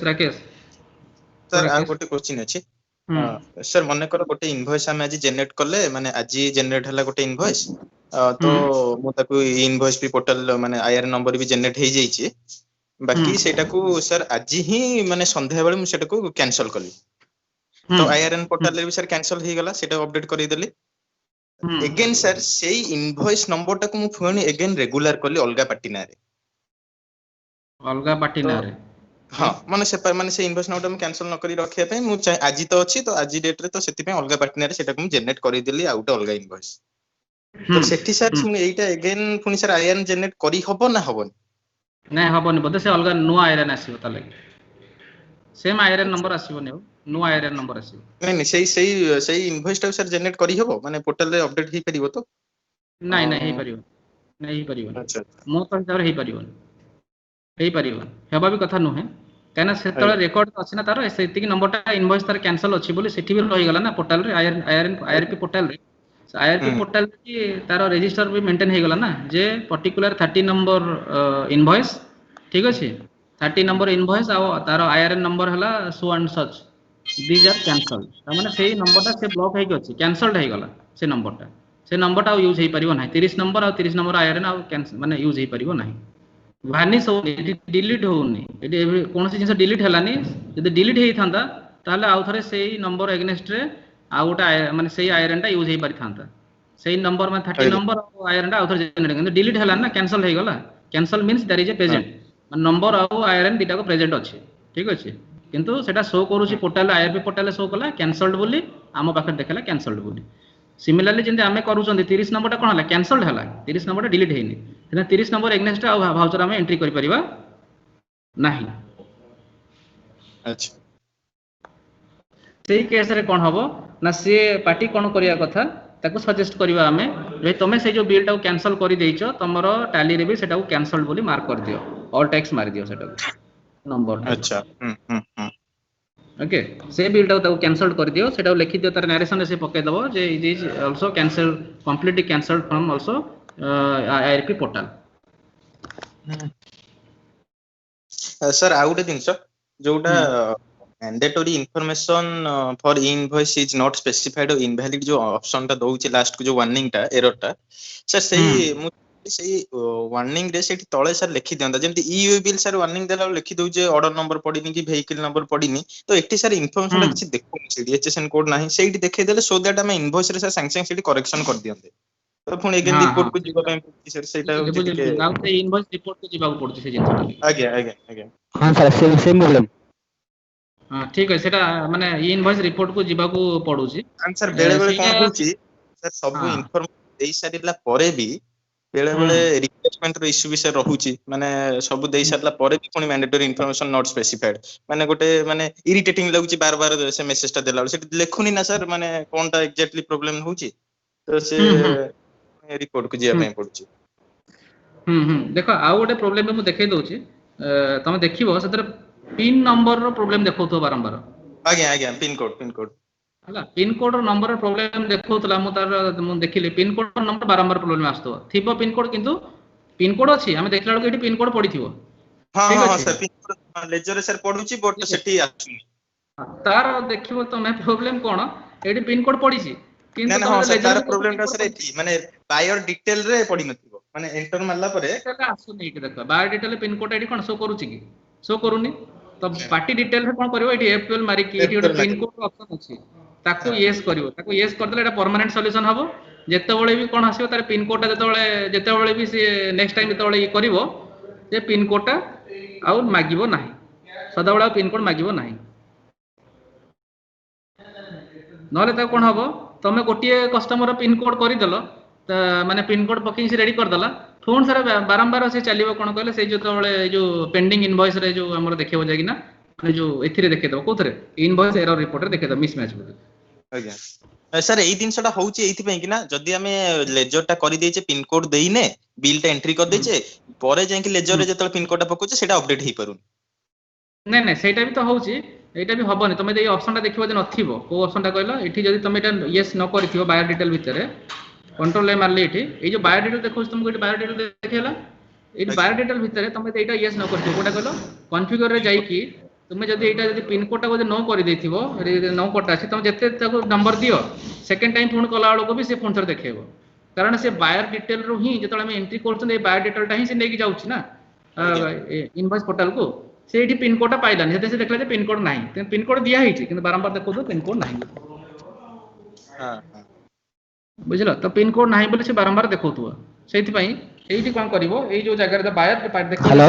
राकेश सर आ गोटे क्वेश्चन अछि सर मने कर गोटे इनवॉइस हम आज जनरेट करले माने आज जनरेट हला गोटे इनवॉइस तो मु ताकू इनवॉइस भी पोर्टल माने आईआर नंबर भी जनरेट हे जाई छी बाकी सेटा को सर आज ही माने संध्या बेले मु सेटा को कैंसिल करली तो आईआरएन पोर्टल रे भी सर कैंसिल हे गला सेटा अपडेट करि देली अगेन सर से इनवॉइस नंबर टाको मु फोन अगेन रेगुलर करली अलगा पार्टी ना रे हां माने से इनवॉइस नंबर हम कैंसिल न करी रखे पे मु आज तो अछि तो आज डेट रे तो सेति पे अलगा पार्टी ना रे सेटा को मु जनरेट करि देली आउट अलगा इनवॉइस तो सेठी सर एटा अगेन पुनी सर आईआरएन जनरेट करी हबो ना हबो नै हबोनी बोते से अलगा नुवा आईआरएन आसीबो ताले सेम आईआरएन नंबर आसीबोनी नो आईआरएन नंबर आसीबो नै सही इनवॉइस टा सर जनरेट करी हबो माने पोर्टल रे अपडेट ही परिबो तो नै हे परिबो नै हे परिबो अच्छा मो तो हिसाब रे हे परिबो हेबा भी कथा नुहे कहना सेतले रिकॉर्ड अछि ना तार सेति की नंबर टा इनवॉइस तार कैंसिल अछि बोली सेठी भी रहि गला ना पोर्टल रे आईआरपी पोर्टल रे आईआरपी पोर्टल की तार रजिस्टर भी मेंटेन हे गला ना जे पर्टिकुलर 30 नंबर इनवॉइस ठीक अछि 30 नंबर इनवॉइस आ तार आईआरएन नंबर हला so and such these are cancel माने सेही नंबर टा से ब्लॉक हे गछि कैंसल्ड हे गला से नंबर टा यूज हे परिबो नाही 30 नंबर आ 30 नंबर आईआरएन आ कैंसल माने यूज हे परिबो नाही भानिस हो डिलीट होउनी एडी कोन से जिंस डिलीट हलानी यदि डिलीट हे थांदा ताले आउ थरे सेही नंबर एग्नेस्ट रे आ गोटा माने सेही आईआरएन टा यूज हे पारि थांदा सेही नंबर में 30 नंबर आईआरएन टा आउ थरे जनरेट किंतु डिलीट हलानी ना कैंसल हे गला cancel means there is a present number आ आईआरएन दिटा को प्रेजेंट अछि ठीक अछि किंतु सेटा शो करूची पोर्टल आईआरपी पोर्टल शो कला कैंसल्ड बोली आम पाखे देखला कैंसल्ड बोली सिमिलरली जेंते आमे करूचंदी 30 नंबर टा कोन हला कैंसल्ड हला 30 नंबर टा डिलीट हेनी सेना 30 नंबर एग्नेस्ट आ भाउचर आमे एंट्री करि परिबा नाही अच्छा सेही केस रे कोन हबो ना से पार्टी कोन करिया कथा ताको सजेस्ट करिवा आमे जे तमे से जो बिल टा कैंसिल करि देइचो तमरो टैली रे भी सेटा को कैंसिल्ड बोली मार्क कर दियो ऑल टैक्स मार दियो सेटा नंबर अच्छा ओके से बिल टा कैंसिल कर दियो सेटा लिखि दियो तार नरेशन से पके दबो जे it is also cancel completely cancelled from also IRP portal sir out दिनस जोटा mandatory information for invoice is not specified और इनवैलिड जो ऑप्शन टा दउची लास्ट को जो वार्निंग टा एरर टा सर सही सही वार्निंग रे सेठी तळे सर लिखि दियंदा जेंति ईओ बिल सर वार्निंग देला लिखि दउ जे ऑर्डर नंबर पडिनी कि व्हीकल नंबर पडिनी तो एठी सर इंफॉर्मेशन किछि देखो डीएचएसएन कोड नाही सेठी देखे देले सो दैट हम इनवॉइस रे सर सैंक्शन सेठी करेक्शन कर दियंते तो पुणी अगेन रिपोर्ट को जीवा टाइम सर सेटा गाउते इनवॉइस रिपोर्ट को जीवा पड़छ से जिंसटा आगे हां सर सेम प्रॉब्लम हां ठीक है सेटा माने इनवॉइस रिपोर्ट को जीवा को पड़ुची सर बेले बेले कोन होची सर सब इंफॉर्मेशन देई सारिला परे भी बेले बेले रिप्लेसमेंट रो इश्यू विषय रहूची माने सब देई सारला परे भी कोनी मैंडेटरी इंफॉर्मेशन नॉट स्पेसिफाइड माने गोटे माने इरिटेटिंग लागुची बार बार से मेसेज ता देला से लेखुनी ना सर माने कोनटा एग्जैक्टली प्रॉब्लम होची तो से रिपोर्ट को जिया पे पड़ुची देखो आ गोटे प्रॉब्लम में देखाई दउची तमे देखिबो सेतर पिन नंबर रो प्रॉब्लम देखौतो बारंबार आगे पिन कोड ହେଲା ପିନ୍ କୋଡ୍ ର ନମ୍ବର ପ୍ରୋବ୍ଲେମ ଦେଖଉଥିଲା ମୁଁ ଦେଖିଲି ପିନ୍ କୋଡ୍ ର ନମ୍ବର ବାରମ୍ବାର ପ୍ରୋବ୍ଲେମ ଆସୁଥିବ ଥିବ ପିନ୍ କୋଡ୍ କିନ୍ତୁ ପିନ୍ କୋଡ୍ ଅଛି ଆମେ ଦେଖିଲା ବେଳକୁ ଏଠି ପିନ୍ କୋଡ୍ ପଡିଥିବ ହଁ ଠିକ ହଁ ହଁ ଅଛି ସାର୍ ପିନ୍ ଲେଜରରେ ସାର୍ ପଢୁଛି ବଟ୍ ଠିକ ଅଛି। ସେଠି ଆସୁନି। ତାର ଦେଖିବ ତମେ ପ୍ରୋବ୍ଲେମ କଣ ଏଠି ପିନ୍ କୋଡ୍ ପଡିଛି ନା କିନ୍ତୁ ନା ତମେ ହଁ ଯଦି ସାର୍ ତାର ଲେଜରରେ ପ୍ରୋବ୍ଲେମ ପିନ୍ ଟା କୋଡ୍ ସାର୍ ପଡିଛି ଏଠି ମାନେ ବାୟର ଡିଟେଲ ରେ ପଡିନଥିବ ମାନେ ଏଣ୍ଟର ମାରିଲା ପରେ ସେଟା ଆସୁନି ଏଠି ଦେଖ ବାୟୋ ଡିଟେଲ ପିନ୍ କୋଡ୍ ଏଠି କଣ ଶୋ କରୁଛି କି ଶୋ କରୁନି ତ ପାର୍ଟି ଡିଟେଲ ରେ କଣ କରିବ ଏଠି F12 ମାରିକି ଏଠି ଗୋଟେ ଏପ୍ରିଲ ପିନ୍ ମାରିବ। କୋଡ୍ ଅପସନ ଅଛି ତାକୁ ହଁ ୟେସ୍ କରିବ ତାକୁ ୟେସ୍ କରିଦେଲେ ଏଟା ପର୍ମାନେଣ୍ଟ ସଲ୍ୟୁସନ ହବ ଯେତେବେଳେ ବି କଣ ଆସିବ ତାର ପିନ୍ କୋଡ୍ ଟା ଯେତେବେଳେ ବି ସେ ନେକ୍ସଟ ଟାଇମ ଯେତେବେଳେ ଇଏ କରିବ ଯେ ପିନ୍ କୋଡ୍ ଟା ଆଉ ମାଗିବ ନାହିଁ ସଦାବେଳେ ଆଉ ପିନ୍ କୋଡ୍ ମାଗିବ ନାହିଁ ନହେଲେ ତାକୁ କଣ ହବ ତମେ ଗୋଟିଏ କଷ୍ଟମର ପିନ୍ କୋଡ୍ କରିଦେଲ ମାନେ ପିନ୍ କୋଡ୍ ପକେଇକି ସେ ରେଡି କରିଦେଲା ପୁଣି ସାରା ବାରମ୍ବାର ସେ ଚାଲିବ କଣ କହିଲେ ସେଇ ଯେତେବେଳେ ଏଇ ଯୋଉ ପେଣ୍ଡିଂ ଇନଭଏସ ରେ ଯୋଉ ଆମର ଦେଖେଇବ ଯାଇକିନା ମାନେ ଯୋଉ ଏଥିରେ ଦେଖେଇଦବ କୋଉଥିରେ ଇନଭଏସ ଏରର ରିପୋର୍ଟ ରେ ଦେଖେଇଦବ ମିସମ୍ୟାଚ ବୋଲି ଆଜ୍ଞା ସାର୍ ଏଇ ଜିନିଷଟା ହଉଛି ଏଇଥିପାଇଁ କି ନା ଯଦି ଆମେ ଲେଜର ଟା କରିଦେଇଛେ ପିନ୍ କୋଡ୍ ଦେଇନେ ବିଲ୍ ଟା ଏଣ୍ଟ୍ରି ହୁଁ କରିଦେଇଛେ ପରେ ଯାଇକି ଲେଜର ହୁଁ ରେ ଯେତେବେଳେ ପିନ୍ କୋଡ୍ ଟା ପକଉଛେ ସେଇଟା ଅପଡେଟ୍ ହେଇପାରୁନି। ନାଇଁ ନାଇଁ ସେଇଟା ବି ତ ହଉଛି ଏଇଟା ବି ହବନି ତମେ ଯଦି ଏଇ ଅପସନ ଟା ଦେଖିବ ଯେ ନଥିବ କୋଉ ଅପସନ ଟା କହିଲ ଏଠି ଯଦି ତମେ ଏଟା ୟେସ୍ ନ କରିଥିବ ବାୟୋ ଡିଟେଲ ଭିତରେ କଣ୍ଟ୍ରୋଲ ଏ ମାରିଲେ ଏଠି ଏଇ ଯୋଉ ବାୟୋ ଡିଟେଲ ଦେଖଉଛି ତମକୁ ଏଠି ବାୟୋ ଡିଟେଲ ଦେଖେଇଲା ଏଇଠି ଆଜ୍ଞା ବାୟୋ ଡିଟେଲ ଭିତରେ ତମେ ଏଇଟା ୟେସ୍ ନ କରିଥିବ କୋଉଟା କହିଲ କନଫିଗର ରେ ପିନ୍ କୋଡ୍ ଯାଇକି ତୁମେ ଯଦି ଏଇଟା ଯଦି ପିନ୍ କୋଡ୍ ଟାକୁ ଯଦି ନ କରିଦେଇଥିବ ନ କୋଡ୍ ଅଛି ତମେ ଯେତେ ତାକୁ ନମ୍ବର ଦିଅ ସେକେଣ୍ଡ ଟାଇମ ପୁଣି କଲା ବେଳକୁ ବି ସେ ପୁଣି ଥରେ ଦେଖେଇବ କାରଣ ସେ ବାୟୋ ଡିଟେଲ ରୁ ହିଁ ଯେତେବେଳେ ଆମେ ଏଣ୍ଟ୍ରି କରୁଛନ୍ତି ଏଇ ବାୟୋ ଡିଟେଲ ଟା ହିଁ ସେ ନେଇକି ଯାଉଛି ନା ଆଜ୍ଞା ଇନଭଏସ ପୋର୍ଟାଲ କୁ ସେଇଠି ପିନ୍ କୋଡ୍ ଟା ପାଇଲାନି ସେଥିପାଇଁ ସେ ଦେଖିଲା ଯେ ପିନ୍ କୋଡ୍ ନାହିଁ ପିନ୍ କୋଡ୍ ଦିଆ ହେଇଛି କିନ୍ତୁ ବାରମ୍ବାର ଦେଖଉଥିବ ପିନ୍ କୋଡ୍ ନାହିଁ ହଁ ହଁ ବୁଝିଲ ତ ପିନ୍ କୋଡ୍ ନାହିଁ ବୋଲି ସେ ବାରମ୍ବାର ଦେଖଉଥିବ ସେଇଥିପାଇଁ ଏଇଠି କଣ କରିବ ଏଇ ଯୋଉ ଜାଗାରେ ବାୟର ଦେଖଉଛି ହ୍ୟାଲୋ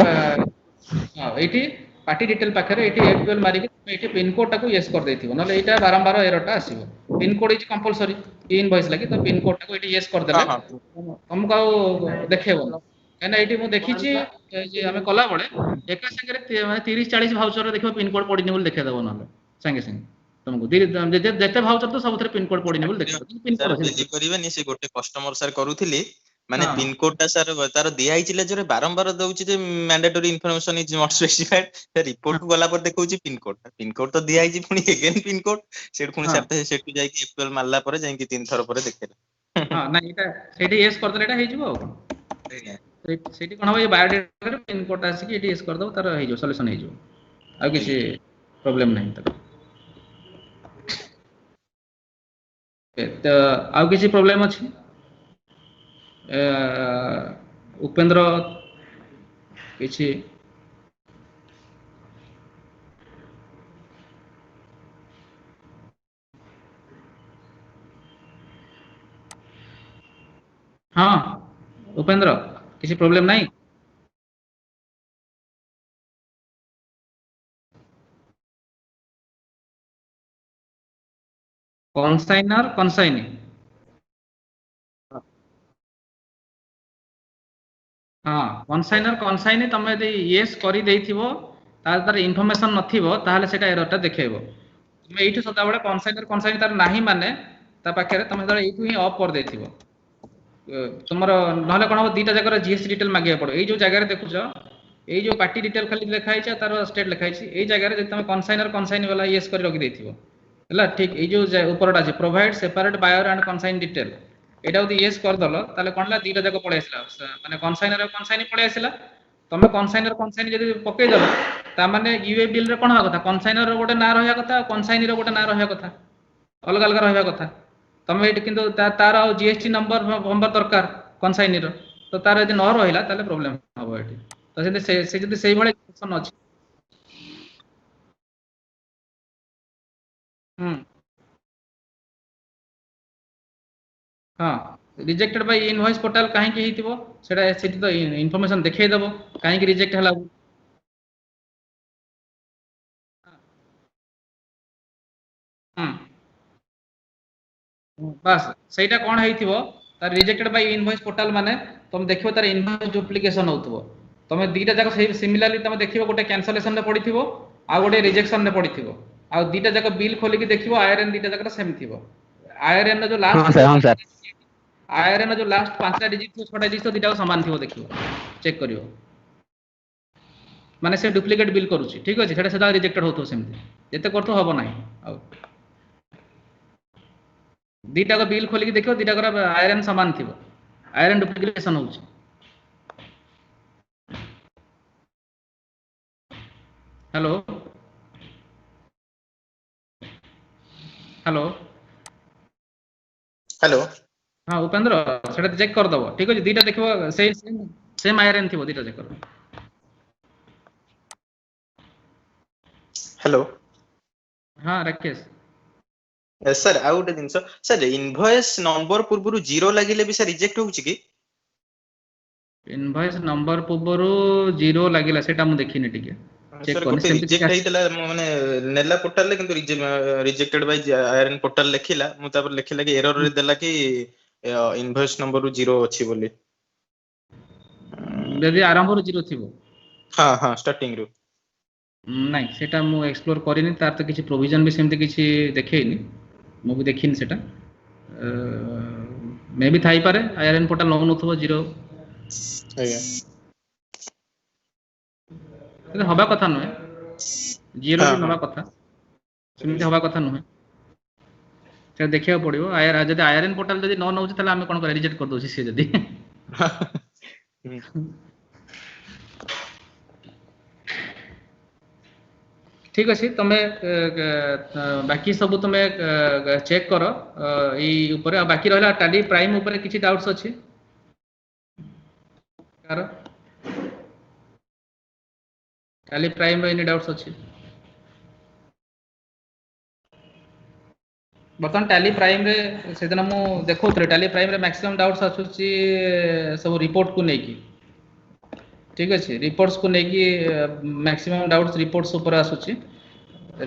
ଏଇଠି ପାର୍ଟି ଡିଟେଲ ପାଖରେ ଏଇଠି F12 ମାରିକି ଏଇଠି ପିନ୍ କୋଡ୍ ଟାକୁ ୟେସ୍ କରିଦେଇଥିବ ନହେଲେ ଏଇଟା ବାରମ୍ବାର ଏରର ଟା ଆସିବ pin code is compulsory invoice ଲାଗି ତ ପିନ୍ କୋଡ୍ ଟାକୁ ଏଇଠି ୟେସ୍ କରିଦେଲେ ହଁ ହଁ ତମକୁ ଆଉ ଦେଖେଇବନି କାହିଁକିନା ଏଇଠି ମୁଁ ଦେଖିଛି ଯେ ଆମେ କଲାବେଳେ ଏକା ସାଙ୍ଗରେ 30-40 ଭାଉଚର ଦେଖିବ ପିନ୍ କୋଡ୍ ପଡିନି ବୋଲି ଦେଖେଇଦବ ନହେଲେ ସାଙ୍ଗେ ସାଙ୍ଗେ ତମକୁ ଯେତେ ଭାଉଚର ତ ସବୁଥିରେ ପିନ୍ କୋଡ୍ ପଡିନି ବୋଲି ଦେଖେଇଦବ କିନ୍ତୁ ପିନ୍ କୋଡ୍ ସାର୍ ଅଛି ବିଲିଭ ଦେଖିବ କରିବେନି ସେ ଗୋଟେ କଷ୍ଟମର ସାର୍ କରୁଥିଲି ମାନେ ହଁ ପିନ୍ କୋଡ୍ ଟା ସାର୍ ତାର ଦିଆ ହେଇଛି ଲେଜରରେ ବାରମ୍ବାର ଦଉଛି ଯେ mandatory information is not specified report କୁ ଗଲା ପରେ ଦେଖଉଛି ପିନ୍ କୋଡ୍ ତ ଦିଆ ହେଇଛି ପୁଣି ଏଗେନ ପିନ୍ କୋଡ୍ ସେଠୁ ପୁଣି ହଁ ସେଠୁ ଯାଇକି F12 ମାରିଲା ପରେ ଯାଇକି 3 ଥର ପରେ ଦେଖେଇଲା। ହଁ ନାଇଁ ଏଇଟା ସେଇଠି ୟେସ୍ କରିଦେଲେ ଏଇଟା ହେଇଯିବ ଆଉ କଣ ଆଜ୍ଞା ସେଇଠି କଣ ହବ ଏଇ ବାୟୋଡାଟାରେ ପିନ୍ କୋଡ୍ ଟା ଆସିକି ଏଠି ୟେସ୍ କରିଦବ ତାର ହେଇଯିବ ସଲ୍ୟୁସନ ହେଇଯିବ ଆଉ କିଛି ଆଜ୍ଞା ପ୍ରୋବ୍ଲେମ ନାହିଁ ତାର ତ ଆଉ କିଛି ପ୍ରୋବ୍ଲେମ ଅଛି ଉପେନ୍ଦ୍ର କିଛି ହଁ ଉପେନ୍ଦ୍ର କିଛି ପ୍ରୋବ୍ଲେମ ନାହିଁ କନସାଇନର କନସାଇନି ହଁ କନସାଇନର କନସାଇନି ତମେ ଯଦି ୟେସ୍ କରିଦେଇଥିବ ତାହେଲେ ତାର ଇନଫର୍ମେସନ ନଥିବ ତାହେଲେ ସେଇଟା ଏରର ଟା ଦେଖେଇବ ତୁମେ ଏଇଠୁ ସଦାବେଳେ କନସାଇନର କନସାଇନି ତାର ନାହିଁ ମାନେ ତା ପାଖରେ ତମେ ଯେତେବେଳେ ଏଇଠୁ ହିଁ ଅଫ୍ କରିଦେଇଥିବ ତୁମର ନହେଲେ କଣ ହବ ଦିଟା ଜାଗାରେ ଜିଏସଟି ଡିଟେଲ ମାଗିବାକୁ ପଡିବ ଏଇ ଯୋଉ ଜାଗାରେ ଦେଖୁଛ ଏଇ ଯୋଉ ପାର୍ଟି ଡିଟେଲ ଖାଲି ଲେଖା ହେଇଛି ତାର ଷ୍ଟେଟ ଲେଖା ହେଇଛି ଏଇ ଜାଗାରେ ଯଦି ତମେ କନସାଇନର କନସାଇନି ବାଲା ୟେସ୍ କରି ରଖିଦେଇଥିବ ହେଲା ଠିକ ଏଇ ଯୋଉ ଉପରଟା ଅଛି provide separate buyer and consignee detail ଏଇଟା ଯଦି ୟେସ୍ କରିଦେଲ ତାହେଲେ କଣ ହେଲା ଦିଟା ଯାକ ପଳେଇ ଆସିଲା ମାନେ କନସାଇନର କନସାଇନି ପଳେଇ ଆସିଲା ତମେ କନସାଇନର କନସାଇନି ଯଦି ପକେଇଦଲ ତାମାନେ ୟୁଏ ବିଲ ରେ କଣ ହବା କଥା କନସାଇନର ର ଗୋଟେ ନାଁ ରହିବା କଥା ଆଉ କନସାଇନି ର ଗୋଟେ ନାଁ ରହିବା କଥା ଅଲଗା ଅଲଗା ରହିବା କଥା ତମେ ଏଇଠି କିନ୍ତୁ ତାର ଆଉ ଜିଏସଟି ନମ୍ବର ଦରକାର କନସାଇନିର ତ ତାର ଯଦି ନ ରହିଲା ତାହେଲେ ପ୍ରୋବ୍ଲେମ ହବ ଏଠି ତ ଯଦି ସେ ଯଦି ସେଇଭଳି ଅଛି ହୁଁ ହଁ ରିଜେକ୍ଟେଡ ବାଇ ଇନଭଏସ ପୋର୍ଟାଲ କାହିଁକି ହେଇଥିବ ସେଇଟା ସେଠି ତ ଇନଫର୍ମେସନ ଦେଖେଇଦବ କାହିଁକି ରିଜେକ୍ଟ ହେଲା ହୁଁ ବାସ୍ ସେଇଟା କଣ ହେଇଥିବ ତାର ରିଜେକ୍ଟେଡ ବାଇ ଇନଭଏସ ପୋର୍ଟାଲ ମାନେ ତମେ ଦେଖିବ ତାର ଇନଭଏସ ଡୁପ୍ଲିକେସନ ହଉଥିବ ତମେ ଦିଟା ଯାକ ସିମିଲାରଲି ତମେ ଦେଖିବ ଗୋଟେ କ୍ୟାନସଲେସନ ରେ ପଡିଥିବ ଆଉ ଗୋଟେ ରିଜେକ୍ସନ ରେ ପଡିଥିବ ଆଉ ଦିଟା ଯାକ ବିଲ୍ ଖୋଲିକି ଦେଖିବ ଆଇଆରଏନ ଦିଟା ଯାକ ସେମ ଥିବ ଆଇଆରଏନ ର ଯୋଉ ହଁ ଲାଷ୍ଟ ସାର୍ ହଁ ସାର୍ ଆଇଆରଏନ ଯୋଉ ଲାଷ୍ଟ 5ଟା ଡିଜିଟ ଥିବ 6ଟା ଡିଜିଟ ଥିବ ଦିଟାକ ସମାନ ଥିବ ଦେଖିବ ଚେକ୍ କରିବ ମାନେ ସେ ଡୁପ୍ଲିକେଟ ବିଲ୍ କରୁଛି ଠିକ ଅଛି ସେଇଟା ରିଜେକ୍ଟେଡ ହଉଥିବ ସେମିତି ଯେତେ କରୁଥିବ ହବ ନାହିଁ ଆଉ दीटा को बिल खोलिक देखो दीटा को आयरन समान थी आयरन डुप्लिकेशन होची हेलो हेलो हेलो हाँ उपेंद्र सेटा चेक कर दबो ठीक अछि दीटा देखबो सेम सेम आयरन थिबो दीटा चेक कर हेलो हाँ राकेश सर आउ गोटे जिनस सर इनवॉइस नंबर पूर्वरु जीरो लागिले भी सर रिजेक्ट होउची कि इनवॉइस नंबर पूର୍ବରୁ जीरो लागिला सेटा मु देखिनि टिके चेक सर करनी गोटे सेमति କିଛି रिजेक्ट ହେଇଥିଲା ମାନେ ନେଲା ପୋର୍ଟାଲ ରେ କିନ୍ତୁ ରିଜେକ୍ଟେड ବାଇ ଆयରन ପୋର୍ଟାଲ ଲେଖିଲା ମୁଁ ତାପରେ ଲେଖିଲା କି ଏରର ରେ ଦେଲା କି ଇନଭଏସ ନମ୍ବର ରୁ जीरो ଅଛି ବୋଲି ଯଦି ଆରମ୍ଭରୁ ଜିରୋ ଥିବ ହଁ ହଁ ଷ୍ଟାର୍ଟିଂ ରୁ ନାଇଁ ସେଟା ମୁଁ ଏକ୍ସପ୍ଲୋର କରିନି ତାର ତ କିଛି ପ୍ରୋଭିଜନ ବି ସେମିତି କିଛି ଦେଖେଇନି ମୁଁ ବି ଦେଖିନି ସେଟା ମେ ବି ଥାଇପାରେ ଆଇଆରଏନ୍ ପୋର୍ଟାଲ ନଉନଥିବ ଜିରୋ ଆଜ୍ଞା କିନ୍ତୁ ହବା କଥା ନୁହେଁ ଜିରୋ ହଁ ବି ହଁ ନବା କଥା ସେମିତି ହବା କଥା ନୁହେଁ ସେଟା ଦେଖିବାକୁ ପଡିବ ଯଦି ଆଇଆରଏନ୍ ପୋର୍ଟାଲ ଯଦି ନ ନଉଛି ତାହେଲେ ଆମେ କଣ କରିବା ରିଜେକ୍ଟ କରିଦଉଛି ସିଏ ଯଦି ঠিক ଅଛି ତମେ ବାକି ସବୁ ତମେ ଚେକ୍ କର ଏଇ ଉପରେ ଆଉ ବାକି ରହିଲା ଟାଲି ପ୍ରାଇମ ଉପରେ କିଛି ଡାଉଟ୍ସ ଅଛି କାର ଟାଲି ପ୍ରାଇମ ର ଏନି ଡାଉଟ୍ସ ଅଛି ବର୍ତ୍ତମାନ ଟାଲି ପ୍ରାଇମ ରେ ସେଦିନ ମୁଁ ଦେଖଉଥିଲି ଟାଲି ପ୍ରାଇମ ରେ ମ୍ୟାକ୍ସିମମ୍ ଡାଉଟ୍ସ ଆସୁଛି ସବୁ ରିପୋର୍ଟ କୁ ନେଇକି ଠିକ ଅଛି ରିପୋର୍ଟସ କୁ ନେଇକି ମ୍ୟାକ୍ସିମମ୍ ଡାଉଟ୍ସ ରିପୋର୍ଟସ ଉପରେ ଆସୁଛି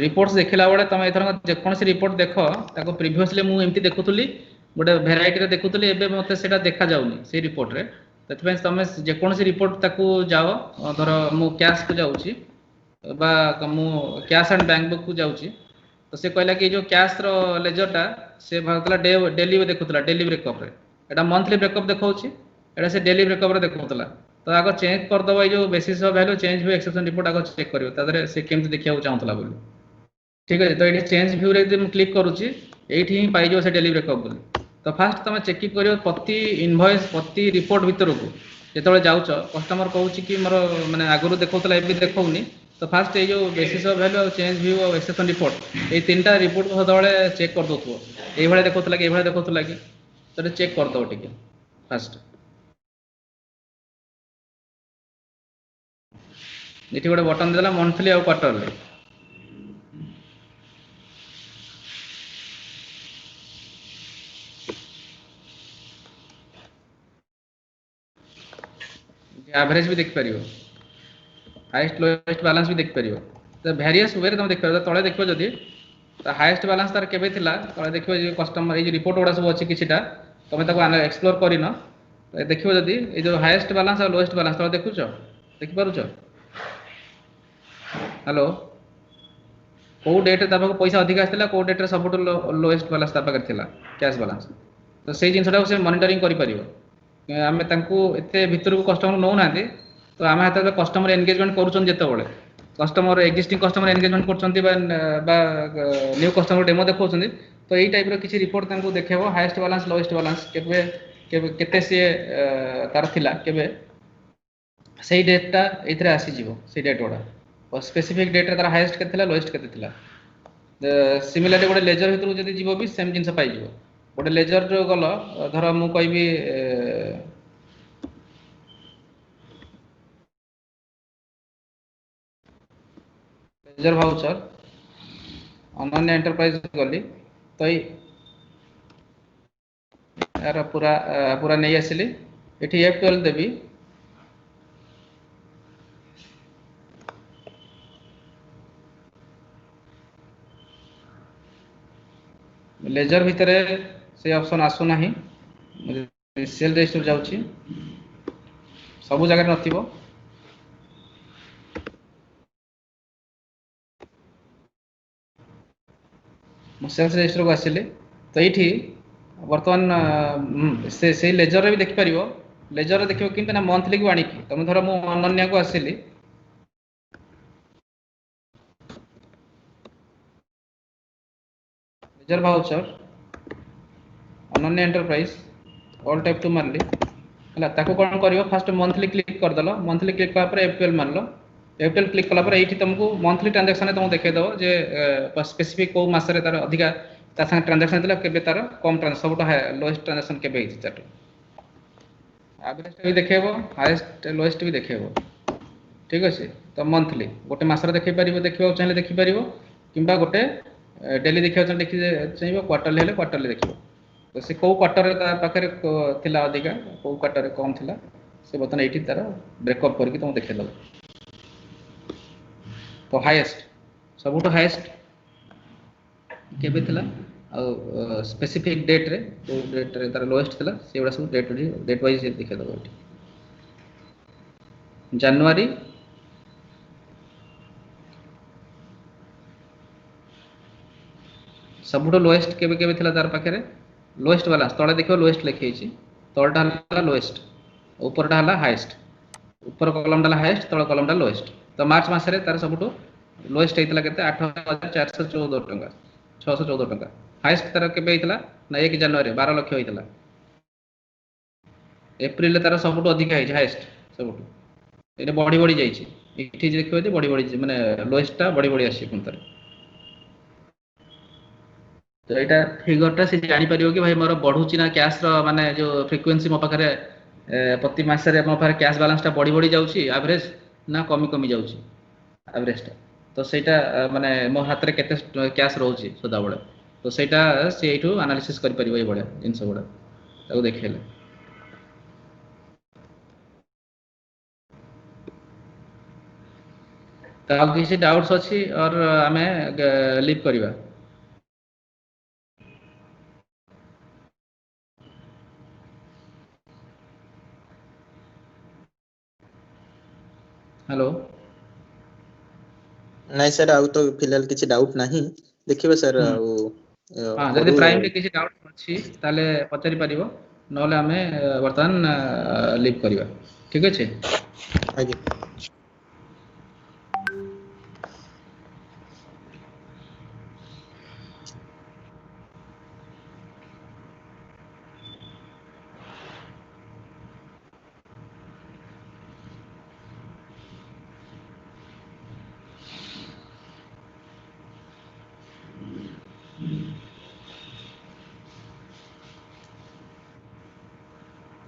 रिपोर्ट्स देखला बेले तुम एथर जेकोसी रिपोर्ट देख ताको प्रीवियसली मु एमती देखुतली गोटे भेराइटी रे देखुतली एबे मते सेटा देखा जाउनी से रिपोर्ट रे तथबे तुम जेकोसी रिपोर्ट ताको जाओ धर मु कैश को जाउची बा मु कैश एंड बैंक बुक को जाउची तो से कहला कि जो कैश रो लेजरटा से भातला डेली देखुतला डेली ब्रेकअप रे एटा मंथली ब्रेकअप देखौची एटा से डेली ब्रेकअप रे देखौतला तो आगो चेंज कर दबा जो बेसिस ऑफ वैल्यू चेंज हुए एक्सेप्शन रिपोर्ट आगो चेक करियो तादरे से केमति देखिया चाहतला बोली ठीक है तो ये चेंज व्यू रे जब क्लिक करूची एठी ही पाई जो से डेली ब्रेकअप बोली तो फास्ट तुम चेक करियो प्रति इनवॉइस प्रति रिपोर्ट भीतर को जेतबे जाउछ कस्टमर कहूची कि मोर माने आगरु देखौतला एबी देखौनी तो फास्ट ये जो basis of value change view और एक्सेप्शन रिपोर्ट ये तीनटा रिपोर्ट को सदाबले चेक कर दोथो एई भले देखौतला कि एई भले देखौतला कि तो चेक कर दो टिके फास्ट एठी गोटे बटन देला मंथली और क्वार्टरली एवरेज भी देख पारियो हाईएस्ट लोएस्ट बैलेंस भी देख पारियो तो वेरियस वे रे तुम देख पारियो तळे देखियो जदी तो हाईएस्ट बैलेंस तार केबे थिला तळे देखियो जे कस्टमर ए जे रिपोर्ट ओडा सब अछि किछिटा तमे ताको एक्सप्लोर करिनो तो देखियो जदी ए जो हाईएस्ट बैलेंस और लोएस्ट बैलेंस तळे देखुचो देखि पारुचो हेलो को डेट ता पाक पैसा अधिक आस्थिला को डेट रे सबटु लोएस्ट बैलेंस ता पाक थिला कैश बैलेंस तो सेही जिंसटा से मॉनिटरिंग करि परियो आमे तांकू एते भितर को कस्टमर नौ नांती तो आमे हाते कस्टमर एंगेजमेंट करूछन जेते बळे कस्टमर एक्जिस्टिंग कस्टमर एंगेजमेंट करछंती बा न्यू कस्टमर डेमो देखौछंती तो एई टाइप रो किछि रिपोर्ट तांकू देखेबो हाईएस्ट बैलेंस लोएस्ट बैलेंस केबे केते से तार थिला केबे सेही डेटा एथरे आसी जीवो सेही डेट ओडा और स्पेसिफिक डेट रे तार हाईएस्ट केते थिला लोएस्ट केते थिला सिमिलरली गोटे लेजर भितर जदी जीवो भी सेम जिंस पाई जीवो गोटे लेजर जो गल धर मु कहबी लेजर भाउचर अनन्य एंटरप्राइज गली तो यार पूरा पूरा नहीं आसिली एठी F12 देबी लेजर भितर से ऑप्शन आसु नाही सेल रजिस्टर जाउची सब जगह नथिबो सेल्स रजिस्टर को आसिले तो ये बर्तमान से लेजर भी देख पार लेजर देखियो कि ना मंथली को आनी तुम धर मु अनन्या को आसिली लेजर भाउचर ଅନନ୍ୟ ଏଣ୍ଟରପ୍ରାଇଜ ଅଲ୍ ଟାଇପ୍ 2 ମାରିଲି ହେଲା ତାକୁ କ'ଣ କରିବ ଫାଷ୍ଟ ମନ୍ଥଲି କ୍ଲିକ୍ କରିଦେଲ ମନ୍ଥଲି କ୍ଲିକ୍ କଲା ପରେ ଏପ୍ରିଲ ମାରିଲ ଏପ୍ରିଲ କ୍ଲିକ୍ କଲା ପରେ ଏଇଠି ତୁମକୁ ମନ୍ଥଲି ଟ୍ରାଞ୍ଜାକ୍ସନରେ ତୁମକୁ ଦେଖେଇଦେବ ଯେ ସ୍ପେସିଫିକ୍ କେଉଁ ମାସରେ ତାର ଅଧିକା ତା ସାଙ୍ଗେ ଟ୍ରାଞ୍ଜାକ୍ସନ୍ ହେଇଥିଲା କେବେ ତାର କମ୍ ସବୁଠୁ ଲୋଏଷ୍ଟ ଟ୍ରାଞ୍ଜାକ୍ସନ୍ କେବେ ହେଇଛି ତାଠୁ ଆଭରେଜଟା ବି ଦେଖେଇବ ହାଏଷ୍ଟ ଲୋଏଷ୍ଟ ବି ଦେଖେଇବ ଠିକ୍ ଅଛି ତ ମନ୍ଥଲି ଗୋଟେ ମାସରେ ଦେଖିବାକୁ ଚାହିଁଲେ ଦେଖିପାରିବ କିମ୍ବା ଗୋଟେ ଡେଲି ଦେଖିବାକୁ ଚାହିଁବ କ୍ୱାର୍ଟରଲି ହେଲେ କ୍ୱାର୍ଟରଲି ଦେଖିବ ତ ସେ କେଉଁ କ୍ୱାର୍ଟରରେ ତା ପାଖରେ ଥିଲା ଅଧିକା କେଉଁ କ୍ୱାର୍ଟରରେ କମ୍ ଥିଲା ସେ ବର୍ତ୍ତମାନ ଏଇଠି ତାର ବ୍ରେକଅପ୍ କରିକି ତୁମକୁ ଦେଖେଇଦେବ ତ ହାଏଷ୍ଟ ସବୁଠୁ ହାଏଷ୍ଟ କେବେ ଥିଲା ଆଉ ସ୍ପେସିଫିକ୍ ଡେଟ୍ରେ ଯେଉଁ ଡେଟ୍ରେ ତାର ଲୋଏଷ୍ଟ ଥିଲା ସେଗୁଡ଼ା ସବୁ ଡେଟ୍ ୱାଇଜ୍ ଦେଖେଇଦେବ ଏଠି ଜାନୁଆରୀ ସବୁଠୁ ଲୋଏଷ୍ଟ କେବେ କେବେ ଥିଲା ତାର ପାଖରେ ଲୋଏଷ୍ଟ ବାଲାନ୍ସ ତଳେ ଦେଖିବ ଲୋଏଷ୍ଟ ଲେଖିଯାଇଛି ତଳଟା ହେଲା ଲୋଏଷ୍ଟ ଉପରଟା ହେଲା ହାଏଷ୍ଟ ଉପର କଲମଟା ହେଲା ହାଏଷ୍ଟ ତଳ କଲମଟା ଲୋଏଷ୍ଟ ତ ମାର୍ଚ୍ଚ ମାସରେ ତାର ସବୁଠୁ ଲୋଏଷ୍ଟ ହେଇଥିଲା କେତେ 8,414 ଟଙ୍କା 614 ଟଙ୍କା ହାଏଷ୍ଟ ତାର କେବେ ହେଇଥିଲା ନା 1 ଜାନୁଆରୀ 12 ଲକ୍ଷ ହେଇଥିଲା ଏପ୍ରିଲରେ ତାର ସବୁଠୁ ଅଧିକା ହେଇଛି ହାଏଷ୍ଟ ସବୁଠୁ ଏଇଟା ବଢି ବଢି ଯାଇଛି ଏଠି ଦେଖିବ ଯେ ବଢି ବଢି ମାନେ ଲୋଏଷ୍ଟଟା ବଢି ବଢି ଆସିଛି ପୁଣି ଥରେ ତ ଏଇଟା ଫିଗରଟା ସେ ଜାଣିପାରିବ କି ଭାଇ ମୋର ବଢୁଛି ନା କ୍ୟାସ୍ର ମାନେ ଯେଉଁ ଫ୍ରିକ୍ୱେନ୍ସି ମୋ ପାଖରେ ପ୍ରତି ମାସରେ ମୋ ପାଖରେ କ୍ୟାସ୍ ବାଲାନ୍ସଟା ବଢି ବଢି ଯାଉଛି ଆଭରେଜ ନା କମି କମି ଯାଉଛି ଆଭରେଜଟା ତ ସେଇଟା ମାନେ ମୋ ହାତରେ କେତେ କ୍ୟାସ୍ ରହୁଛି ସଦାବେଳେ ତ ସେଇଟା ସେ ଏଇଠୁ ଆନାଲିସିସ୍ କରିପାରିବ ଏଇଭଳିଆ ଜିନିଷ ଗୁଡ଼ା ତାକୁ ଦେଖେଇଲେ ତ ଆଉ କିଛି ଡାଉଟ୍ସ ଅଛି ଅର୍ ଆମେ ଲିଭ୍ କରିବା हेलो ନାଇଁ ସାର୍ ଆଉ ତ ଫିଲହାଲ କିଛି ଡାଉଟ୍ ନାହିଁ ଦେଖିବା ସାର୍ ଆଉ हाँ जदि प्राइम रे किसी डाउट अछि ताले पचारि परिबो नले आमे वर्तमान लीव करिवा ठीक अछि आगे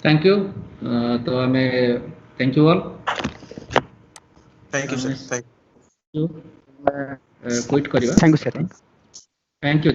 थैंक यू तो हमें thank you all thank you sir thank you quit करिवा thank you sir thank you